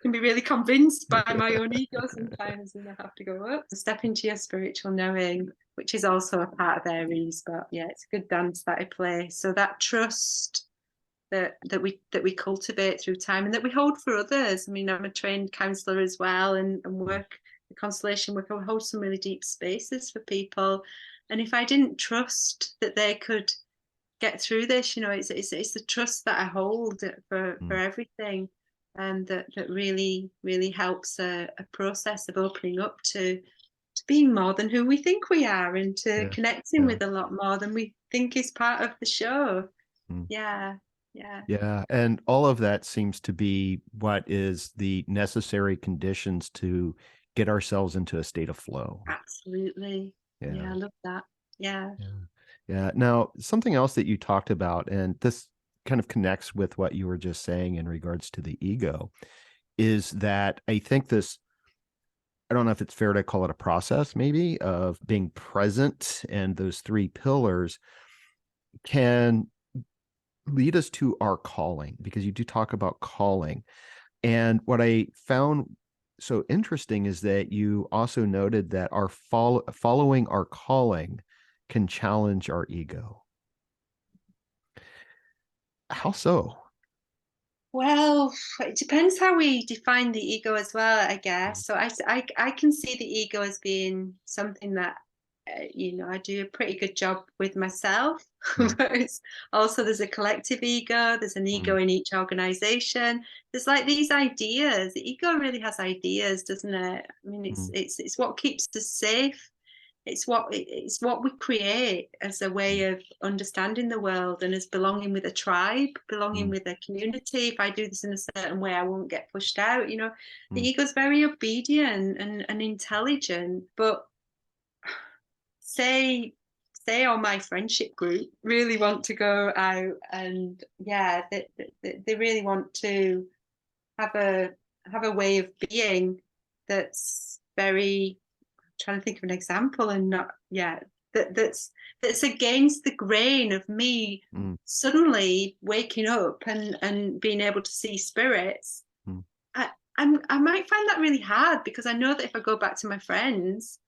can be really convinced by my own ego sometimes, and I have to go up, step into your spiritual knowing, which is also a part of Aries. But yeah, it's a good dance that I play. So that trust that we cultivate through time and that we hold for others. I mean, I'm a trained counsellor as well, and work the constellation work. I hold some really deep spaces for people, and if I didn't trust that they could get through this, it's the trust that I hold for everything, and that really helps a process of opening up to being more than who we think we are, and to connecting with a lot more than we think is part of the show. Yeah. And all of that seems to be what is the necessary conditions to get ourselves into a state of flow. Absolutely. Yeah, I love that. Yeah. Now, something else that you talked about, and this kind of connects with what you were just saying in regards to the ego, is that I think this, I don't know if it's fair to call it a process, maybe, of being present, and those three pillars can lead us to our calling, because you do talk about calling. And what I found so interesting is that you also noted that our following our calling can challenge our ego. How so? Well, it depends how we define the ego as well, I guess. So I can see the ego as being something that, I do a pretty good job with myself. Mm, But it's also, there's a collective ego, there's an ego mm, in each organization. There's like these ideas. The ego really has ideas, doesn't it? I mean, mm, it's what keeps us safe. It's what we create as a way of understanding the world, and as belonging with a tribe, belonging mm, with a community. If I do this in a certain way, I won't get pushed out. The mm, ego's very obedient and intelligent. But say on my friendship group really want to go out, and they really want to have a way of being that's very, trying to think of an example, and not that's against the grain of me mm, suddenly waking up and being able to see spirits. mm, I might find that really hard, because I know that if I go back to my friends,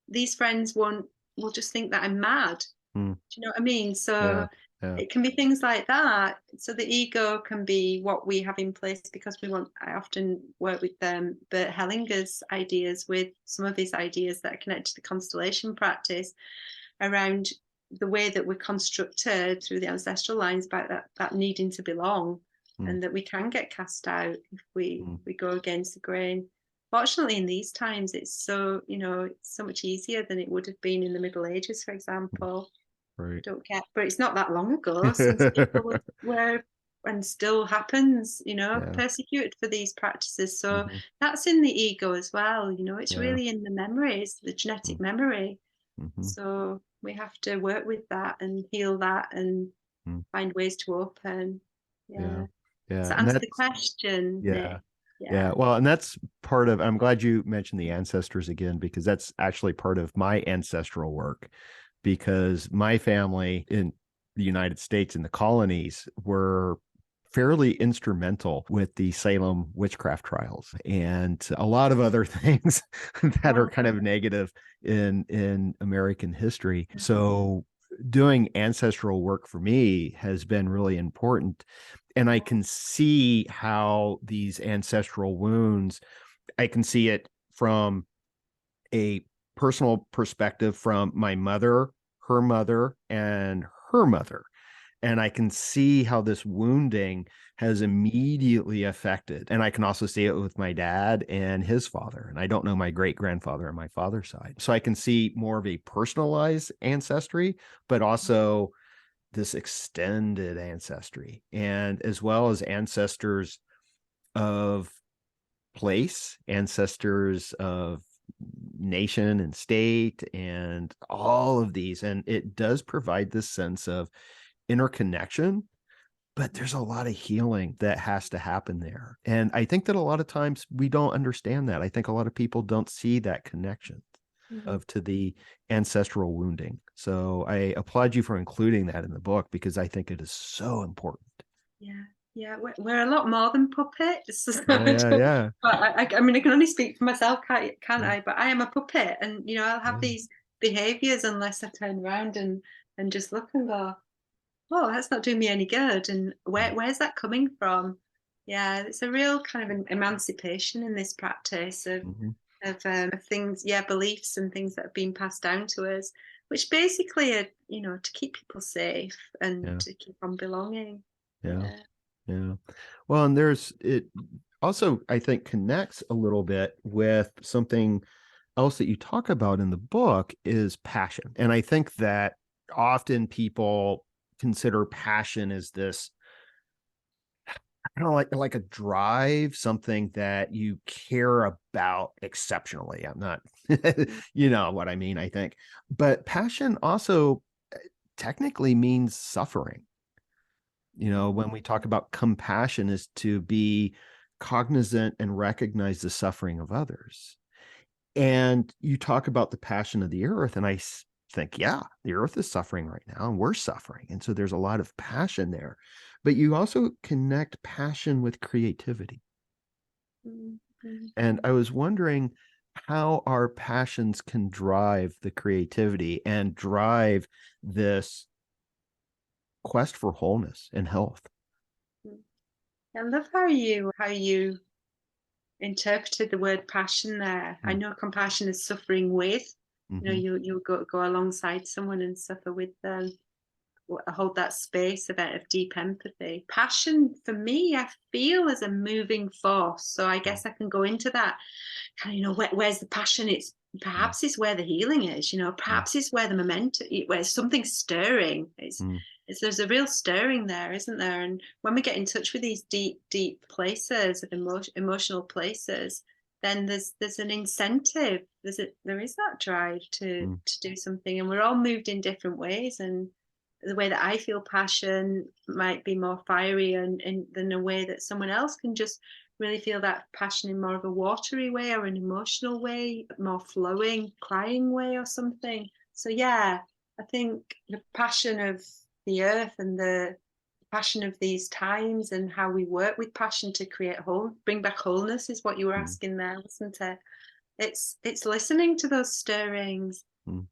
these friends will just think that I'm mad. mm. Do you know what I mean? So Yeah, yeah. it can be things like that. So the ego can be what we have in place, because I often work with Bert Hellinger's ideas, with some of his ideas that are connected to the constellation practice, around the way that we're constructed through the ancestral lines, about that needing to belong, Mm, and that we can get cast out if we mm, go against the grain. Fortunately, in these times, it's so much easier than it would have been in the Middle Ages, for mm. example. Right. Don't get, but it's not that long ago since people were, and still happens, Yeah. persecuted for these practices. So Hmm. that's in the ego as well. It's Yeah. really in the memories, the genetic memory. Mm-hmm. So we have to work with that and heal that, and Mm. find ways to open. Yeah. Yeah. Does Yeah. that And answer the that's, question, yeah. Nick? Yeah. Yeah. Well, and that's part of, I'm glad you mentioned the ancestors again, because that's actually part of my ancestral work, because my family in the United States, in the colonies, were fairly instrumental with the Salem witchcraft trials and a lot of other things that are Oh, kind of negative in American history. So doing ancestral work for me has been really important. And I can see how these ancestral wounds, I can see it from a personal perspective, from my mother, her mother, and her mother. And I can see how this wounding has immediately affected. And I can also see it with my dad and his father. And I don't know my great grandfather on my father's side. So I can see more of a personalized ancestry, but also this extended ancestry, and as well as ancestors of place, ancestors of nation and state, and all of these. And it does provide this sense of interconnection, but there's a lot of healing that has to happen there. And I think that a lot of times we don't understand that. I think a lot of people don't see that connection mhm. of to the ancestral wounding. So I applaud you for including that in the book, because I think it is so important. Yeah, yeah, we're a lot more than puppets. Yeah, yeah, yeah. But I mean, I can only speak for myself, can't Mm, I? But I am a puppet, and I'll have yeah. these behaviors unless I turn around and just look and go, "Oh, that's not doing me any good." And Mm, where's that coming from? Yeah, it's a real kind of an emancipation in this practice of mhm. of things, yeah, beliefs and things that have been passed down to us, which basically are, to keep people safe and Yeah, to keep on belonging. yeah, Yeah. yeah. Well, and there's it also, I think, connects a little bit with something else that you talk about in the book, is passion. And I think that often people consider passion as this, I don't know, like a drive, something that you care about exceptionally. I'm not, you know what I mean, I think. But passion also technically means suffering. You know, when we talk about compassion, is to be cognizant and recognize the suffering of others. And you talk about the passion of the earth, and I think, yeah, the earth is suffering right now, and we're suffering. And so there's a lot of passion there. But you also connect passion with creativity. Mm-hmm. And I was wondering how our passions can drive the creativity and drive this quest for wholeness and health. I love how you interpreted the word passion there. I know compassion is suffering with. Mm-hmm. You know, you go alongside someone and suffer with them. Hold that space of deep empathy. Passion for me, I feel, is a moving force. So I guess I can go into that kind of, you know, where's the passion? It's perhaps it's where the healing is, you know, perhaps it's where the momentum, where something's stirring. It's there's a real stirring there, isn't there? And when we get in touch with these deep places of emotional places, then there's an incentive. There is that drive to do something, and we're all moved in different ways. And the way that I feel passion might be more fiery and than a way that someone else can just really feel that passion in more of a watery way or an emotional way, more flowing, crying way or something. So yeah, I think the passion of the earth and the passion of these times and how we work with passion to create bring back wholeness is what you were asking there, wasn't it? It's listening to those stirrings.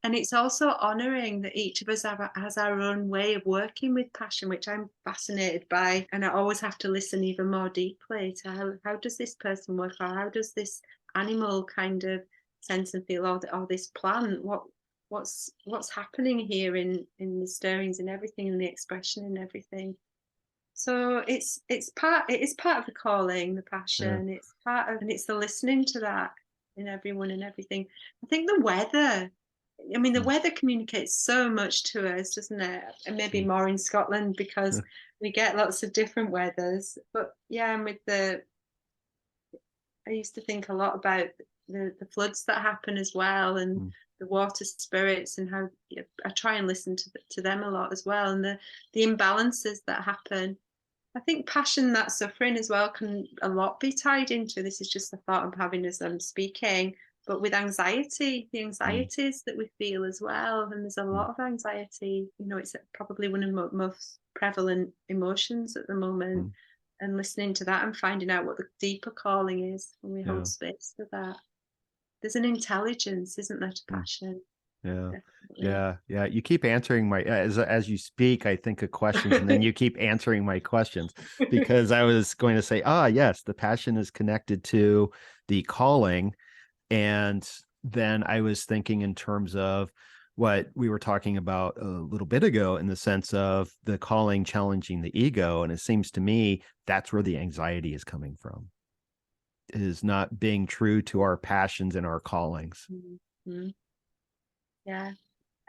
And it's also honouring that each of us has our own way of working with passion, which I'm fascinated by. And I always have to listen even more deeply to how does this person work, or how does this animal kind of sense and feel, or this plant, what's happening here in the stirrings and everything, and the expression and everything. So it is part of the calling, the passion. Yeah. It's part of, and it's the listening to that in everyone and everything. I think the weather. I mean, the weather communicates so much to us, doesn't it? And maybe more in Scotland because we get lots of different weathers. But yeah, and I used to think a lot about the floods that happen as well, and the water spirits, and how I try and listen to them a lot as well, and the imbalances that happen. I think passion, that suffering as well, can a lot be tied into. This is just a thought I'm having as I'm speaking, but with anxiety, the anxieties that we feel as well. And there's a lot of anxiety. You know, it's probably one of the most prevalent emotions at the moment. And listening to that and finding out what the deeper calling is when we hold space for that. There's an intelligence, isn't there, to passion? Yeah. Definitely. Yeah. You keep answering my, as you speak, I think of questions, and then you keep answering my questions, because I was going to say, yes, the passion is connected to the calling. And then I was thinking in terms of what we were talking about a little bit ago, in the sense of the calling challenging the ego. And it seems to me that's where the anxiety is coming from, is not being true to our passions and our callings. Yeah.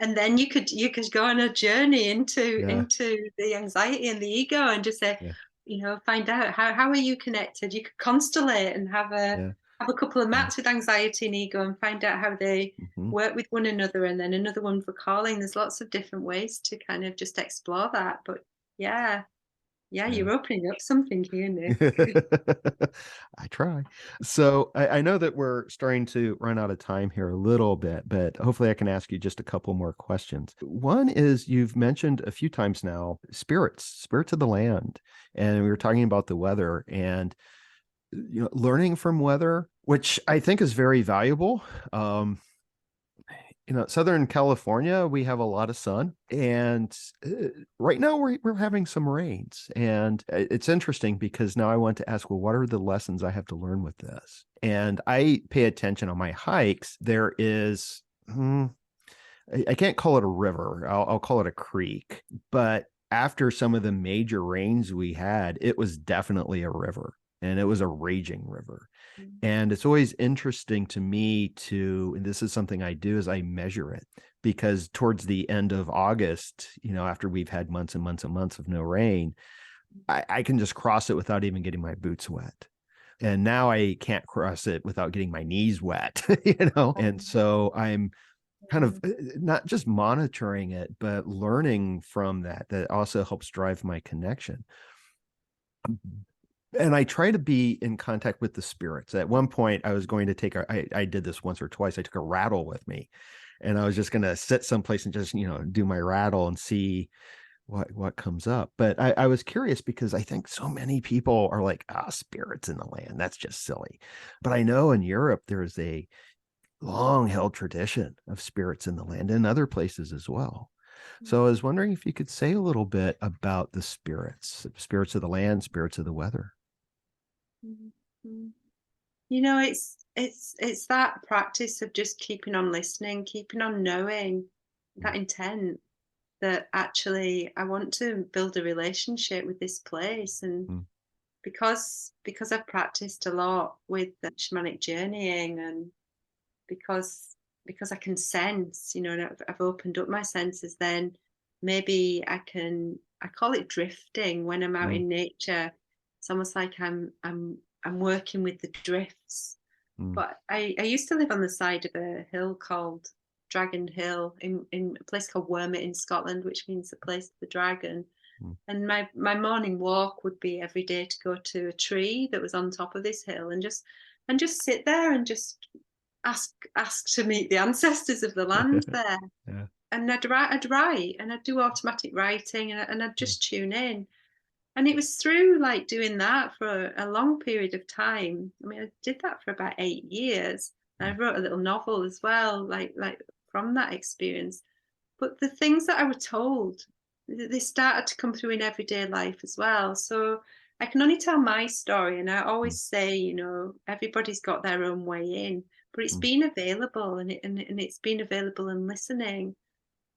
And then you could go on a journey into the anxiety and the ego, and just say, you know, find out how are you connected. You could constellate and have a couple of mats with anxiety and ego, and find out how they work with one another, and then another one for calling. There's lots of different ways to kind of just explore that. But yeah, you're opening up something here, Nick. I try. So I know that we're starting to run out of time here a little bit, but hopefully I can ask you just a couple more questions. One is, you've mentioned a few times now, spirits of the land. And we were talking about the weather, and learning from weather, which I think is very valuable. Southern California, we have a lot of sun, and right now we're having some rains. And it's interesting, because now I want to ask, well, what are the lessons I have to learn with this? And I pay attention on my hikes. There is, I can't call it a river. I'll call it a creek. But after some of the major rains we had, it was definitely a river, and it was a raging river. And it's always interesting to me and this is something I do, is I measure it, because towards the end of August, after we've had months and months and months of no rain, I can just cross it without even getting my boots wet. And now I can't cross it without getting my knees wet, And so I'm kind of not just monitoring it, but learning from that also helps drive my connection. And I try to be in contact with the spirits. At one point, I was going to take I did this once or twice. I took a rattle with me, and I was just going to sit someplace and just, do my rattle and see what comes up. But I was curious because I think so many people are like, spirits in the land. That's just silly. But I know in Europe, there's a long held tradition of spirits in the land and other places as well. So I was wondering if you could say a little bit about the spirits of the land, spirits of the weather. Mhm. It's that practice of just keeping on listening, keeping on knowing, that intent that actually I want to build a relationship with this place. And Mm, because I've practiced a lot with the shamanic journeying, and because I can sense, and I've opened up my senses, then maybe I call it drifting when I'm out mm, in nature. It's almost like I'm working with the drifts. mm, But I used to live on the side of a hill called Dragon Hill in a place called Wormit in Scotland, which means the place of the dragon. mm. And my morning walk would be every day to go to a tree that was on top of this hill, and just sit there and just ask to meet the ancestors of the land there. Yeah. And I'd write, and I'd do automatic writing, and I'd Mm, just tune in. And it was through like doing that for a long period of time. I mean, I did that for about 8 years. And I mm, wrote a little novel as well, like from that experience. But the things that I were told, they started to come through in everyday life as well. So I can only tell my story, and I mm, always say, everybody's got their own way in, but it's mm, been available, and it's been available and listening.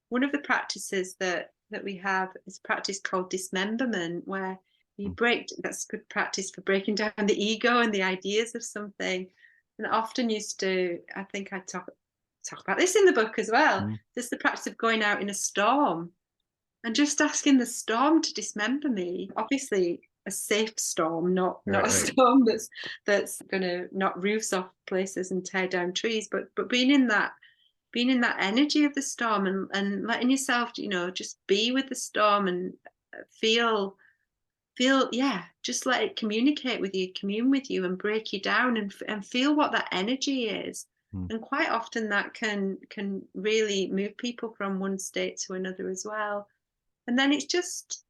One of the practices that we have is a practice called dismemberment, where you mm, break. That's good practice for breaking down the ego and the ideas of something. And I often used to, I think I talk about this in the book as well. mm. There's the practice of going out in a storm and just asking the storm to dismember me. Obviously, a safe storm, not Right, a right. storm that's going to knock roofs off places and tear down trees, but being in that energy of the storm, and letting yourself, just be with the storm, and feel, yeah, just let it communicate with you, commune with you, and break you down, and feel what that energy is. Mm, And quite often that can really move people from one state to another as well. And then it's just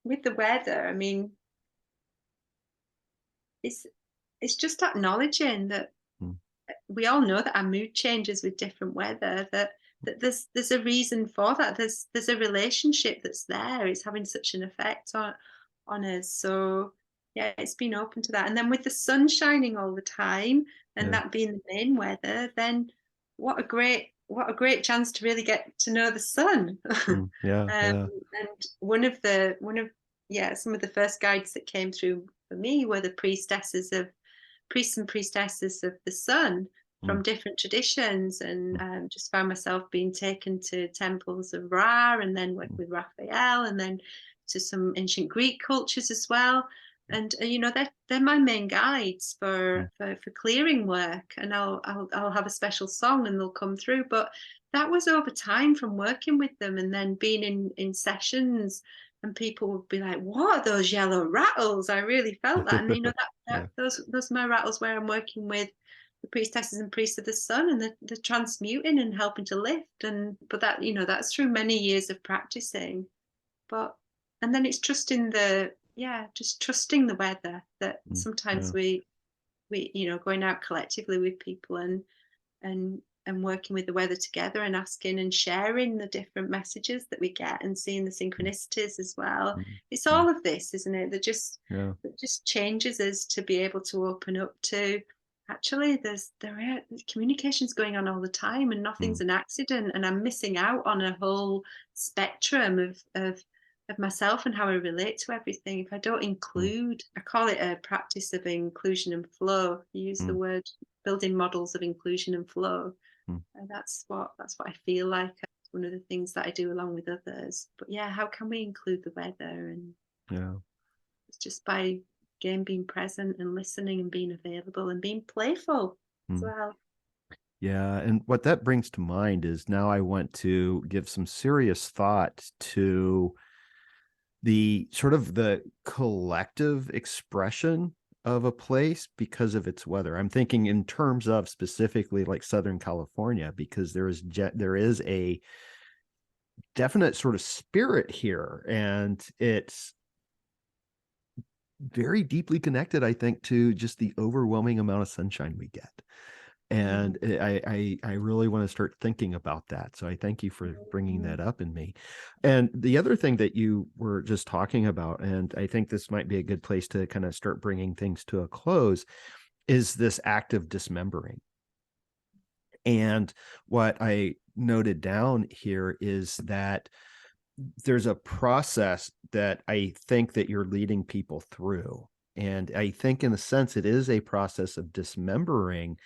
with the weather, I mean, it's it's just acknowledging that mm, we all know that our mood changes with different weather, that there's a reason for that. There's a relationship that's there. It's having such an effect on us. So yeah, it's been open to that. And then with the sun shining all the time, and yeah. that being the main weather, then what a great chance to really get to know the sun. Mm, yeah. Yeah. And one of yeah, some of the first guides that came through for me were the priests and priestesses of the sun Mm, from different traditions, and mm, just found myself being taken to temples of Ra, and then working mm, with Raphael, and then to some ancient Greek cultures as well. And they're my main guides mm, for clearing work, and I'll have a special song and they'll come through. But that was over time from working with them, and then being in sessions, and people would be like, "What are those yellow rattles?" I really felt that, and yeah. those are my rattles, where I'm working with the priestesses and priests of the sun, and the transmuting and helping to lift. And but that's through many years of practicing. But and then it's trusting just trusting the weather, that Mm, sometimes yeah. we going out collectively with people, and working with the weather together, and asking and sharing the different messages that we get, and seeing the Mm, synchronicities as well. mm, It's mm, all of this, isn't it, yeah. that just changes us to be able to open up to, actually, communication's going on all the time, and Mm, nothing's an accident, and I'm missing out on a whole spectrum of myself and how I relate to everything if I don't mm, include. I call it a practice of inclusion and flow. You use the mm, word building models of inclusion and flow. mm, And that's what I feel like. It's one of the things that I do along with others. But yeah, how can we include the weather? And yeah. it's just by, again, being present and listening and being available and being playful as Mm. well. Yeah. And what that brings to mind is now I want to give some serious thought to the sort of the collective expression of a place because of its weather. I'm thinking in terms of specifically like Southern California, because there is a definite sort of spirit here, and it's very deeply connected, I think, to just the overwhelming amount of sunshine we get. And I really want to start thinking about that. So I thank you for bringing that up in me. And the other thing that you were just talking about, and I think this might be a good place to kind of start bringing things to a close, is this act of dismembering. And what I noted down here is that there's a process that I think that you're leading people through. And I think in a sense, it is a process of dismembering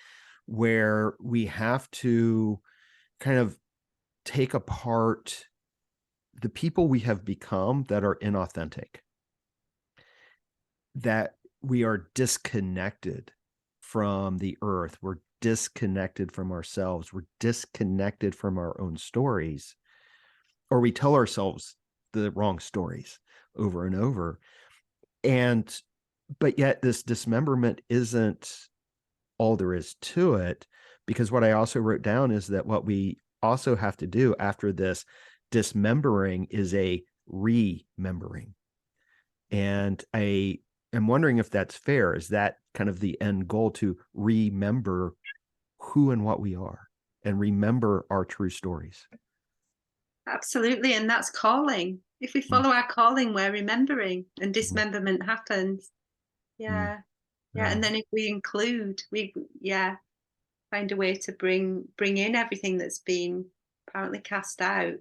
where we have to kind of take apart the people we have become that are inauthentic, that we are disconnected from the earth. We're disconnected from ourselves. We're disconnected from our own stories, or we tell ourselves the wrong stories over and over. But yet this dismemberment isn't all there is to it, because what I also wrote down is that what we also have to do after this dismembering is a remembering. And I am wondering if that's fair. Is that kind of the end goal, to remember who and what we are and remember our true stories? Absolutely. And that's calling. If we follow our calling, we're remembering, and dismemberment happens. Yeah. Yeah. And then if we include, find a way to bring in everything that's been apparently cast out,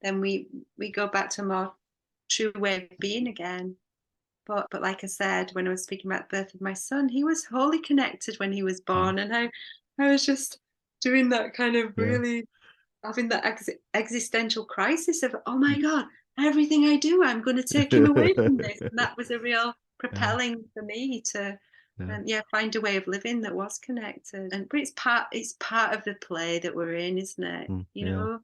then we go back to a more true way of being again. But like I said, when I was speaking about the birth of my son, he was wholly connected when he was born. And I was just doing that kind of really having that existential crisis of, oh my God, everything I do, I'm going to take him away from this. And that was a real propelling for me to find a way of living that was connected. But it's part of the play that we're in, isn't it? You know,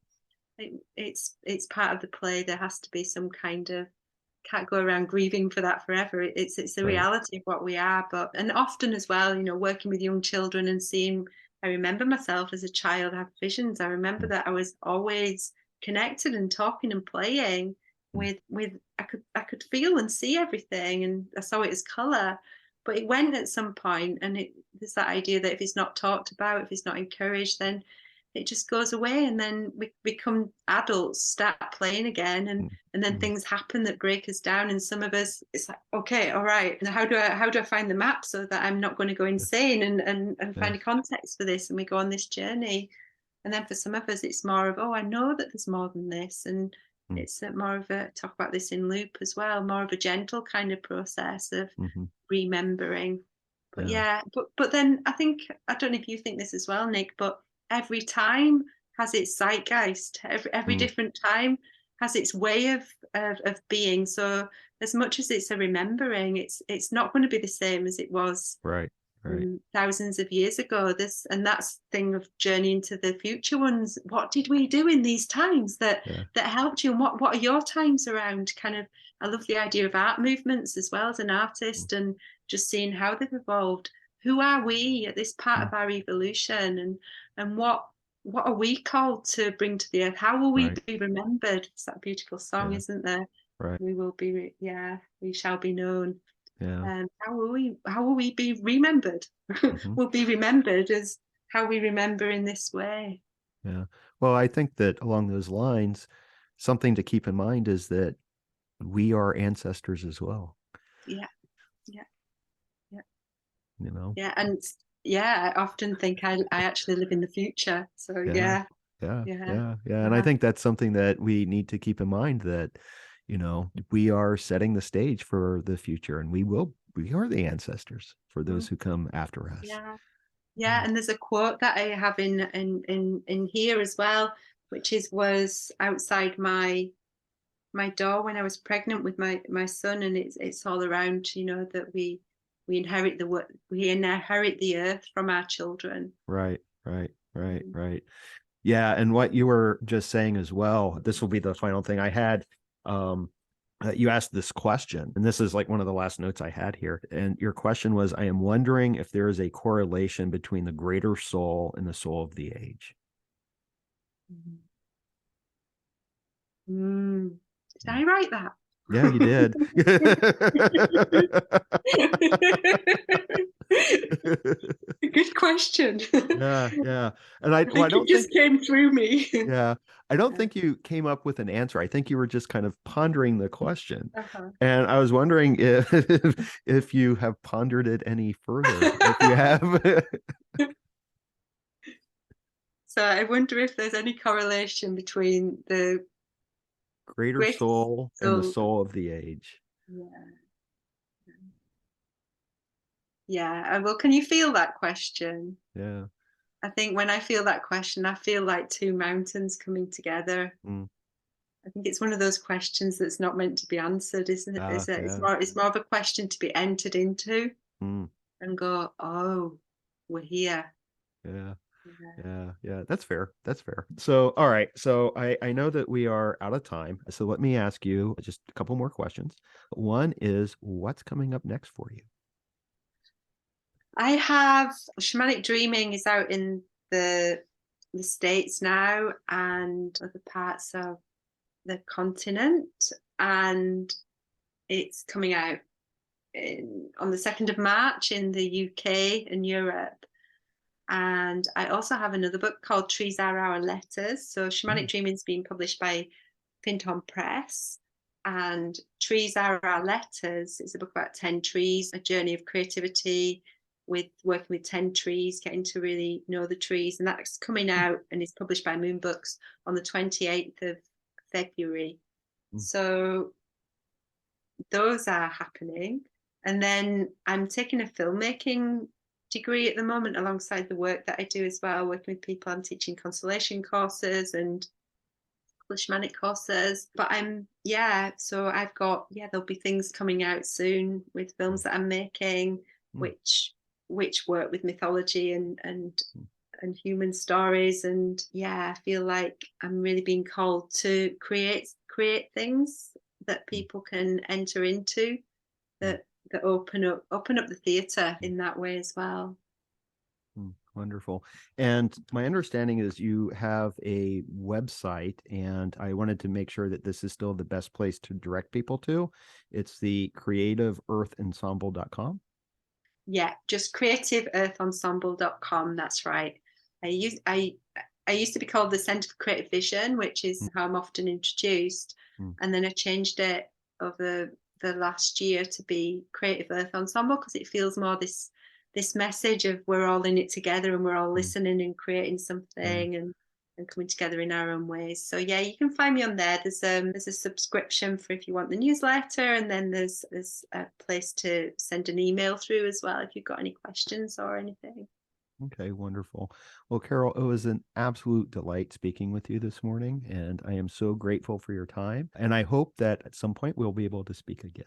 it's part of the play. There has to be some kind of, can't go around grieving for that forever. It's the reality of what we are. And often as well, you know, working with young children and seeing, I remember myself as a child, I have visions. I remember that I was always connected and talking and playing with I could feel and see everything, and I saw it as color. But it went at some point, and there's that idea that if it's not talked about, if it's not encouraged, then it just goes away, and then we become adults, start playing again, and then things happen that break us down. And some of us, it's like, okay, all right, how do I find the map so that I'm not going to go insane, and find a context for this, and we go on this journey. And then for some of us, it's more of, oh, I know that there's more than this, and it's more of a, talk about this in Loop as well, more of a gentle kind of process of remembering. But but then I think, I don't know if you think this as well, Nick, but every time has its zeitgeist. Every different time has its way of being. So as much as it's a remembering, it's not going to be the same as it was thousands of years ago. And that's thing of journeying to the future ones. What did we do in these times that helped you, and what are your times around? Kind of, I love the idea of art movements as well as an artist, and just seeing how they've evolved. Who are we at this part of our evolution, and what are we called to bring to the earth? How will we be remembered? It's that beautiful song, isn't there? We will be, we shall be known. How will we be remembered? We'll be remembered as how we remember in this way. Yeah. Well, I think that along those lines, something to keep in mind is that we are ancestors as well. Yeah. You know? Yeah. And I often think I actually live in the future. So Yeah. And I think that's something that we need to keep in mind, that, you know, we are setting the stage for the future, and we are the ancestors for those who come after us. Yeah. And there's a quote that I have in here as well, which was outside my door when I was pregnant with my son, and it's all around, you know, that we inherit the earth from our children. Right. Right, right. Yeah, and what you were just saying as well, this will be the final thing I had. You asked this question, and this is like one of the last notes I had here. And your question was, I am wondering if there is a correlation between the greater soul and the soul of the age. Did I write that? Yeah, you did. Good question. Yeah. And I It just came through me. Yeah, I don't think you came up with an answer. I think you were just kind of pondering the question. Uh-huh. And I was wondering if you have pondered it any further, if you have. So I wonder if there's any correlation between the Greater great soul and the soul. soul of the age. Yeah. Well, can you feel that question? Yeah. I think when I feel that question, I feel like two mountains coming together. Mm. I think it's one of those questions that's not meant to be answered, isn't it? Is it? Yeah. It's more of a question to be entered into Mm. and go, oh, we're here. Yeah. That's fair. So, all right. So I know that we are out of time. So let me ask you just a couple more questions. One is, what's coming up next for you? I have Shamanic Dreaming is out in the States now and other parts of the continent, and it's coming out on the 2nd of March in the UK and Europe. And I also have another book called Trees Are Our Letters. So Shamanic Dreaming is being published by Pinton Press, and Trees Are Our Letters is a book about 10 trees, a journey of creativity with working with 10 trees, getting to really know the trees. And that's coming out and is published by Moon Books on the 28th of February. So those are happening. And then I'm taking a filmmaking degree at the moment alongside the work that I do as well, working with people. I'm teaching constellation courses and shamanic courses. But so I've got, there'll be things coming out soon with films that I'm making, which work with mythology and human stories. And I feel like I'm really being called to create things that people can enter into that open up the theater in that way as well. Wonderful. And my understanding is you have a website, and I wanted to make sure that this is still the best place to direct people to. It's the creativeearthensemble.com. Yeah, just creativeearthensemble.com. That's right. I used to be called the Centre for Creative Vision, which is how I'm often introduced. And then I changed it over the last year to be Creative Earth Ensemble, because it feels more this message of we're all in it together and we're all listening and creating something and coming together in our own ways. So you can find me on there. There's a subscription for if you want the newsletter, and then there's a place to send an email through as well if you've got any questions or anything. Okay, wonderful. Well, Carol, it was an absolute delight speaking with you this morning, and I am so grateful for your time. And I hope that at some point we'll be able to speak again.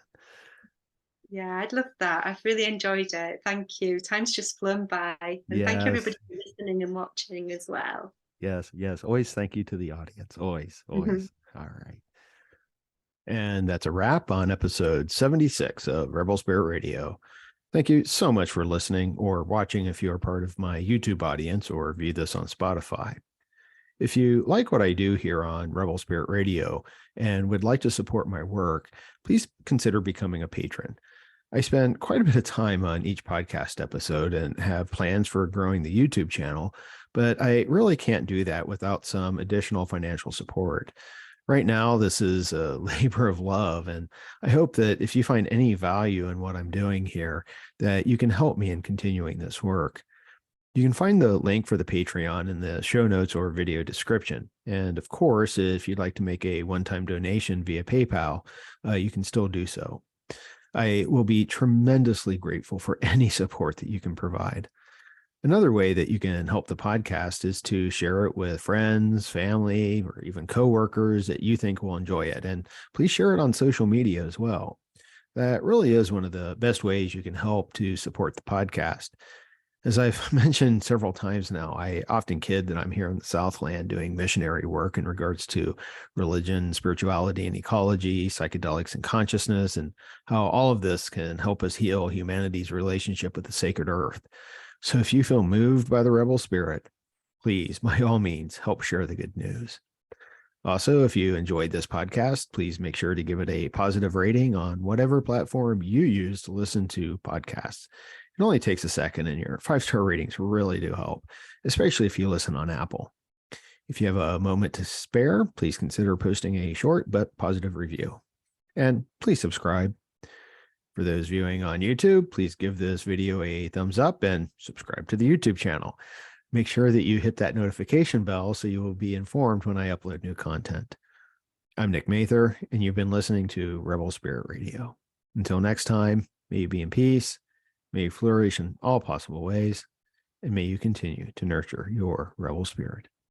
Yeah, I'd love that. I've really enjoyed it. Thank you. Time's just flown by. And thank you everybody for listening and watching as well. Yes. Always thank you to the audience. Always. All right. And that's a wrap on episode 76 of Rebel Spirit Radio. Thank you so much for listening or watching if you're part of my YouTube audience or view this on Spotify. If you like what I do here on Rebel Spirit Radio and would like to support my work, please consider becoming a patron. I spend quite a bit of time on each podcast episode and have plans for growing the YouTube channel, but I really can't do that without some additional financial support. Right now, this is a labor of love, and I hope that if you find any value in what I'm doing here, that you can help me in continuing this work. You can find the link for the Patreon in the show notes or video description. And of course, if you'd like to make a one-time donation via PayPal, you can still do so. I will be tremendously grateful for any support that you can provide. Another way that you can help the podcast is to share it with friends, family, or even coworkers that you think will enjoy it. And please share it on social media as well. That really is one of the best ways you can help to support the podcast. As I've mentioned several times now, I often kid that I'm here in the Southland doing missionary work in regards to religion, spirituality, and ecology, psychedelics, and consciousness, and how all of this can help us heal humanity's relationship with the sacred earth. So if you feel moved by the rebel spirit, please, by all means, help share the good news. Also, if you enjoyed this podcast, please make sure to give it a positive rating on whatever platform you use to listen to podcasts. It only takes a second, and your 5-star ratings really do help, especially if you listen on Apple. If you have a moment to spare, please consider posting a short but positive review. And please subscribe. For those viewing on YouTube, please give this video a thumbs up and subscribe to the YouTube channel. Make sure that you hit that notification bell so you will be informed when I upload new content. I'm Nick Mather, and you've been listening to Rebel Spirit Radio. Until next time, may you be in peace, may you flourish in all possible ways, and may you continue to nurture your rebel spirit.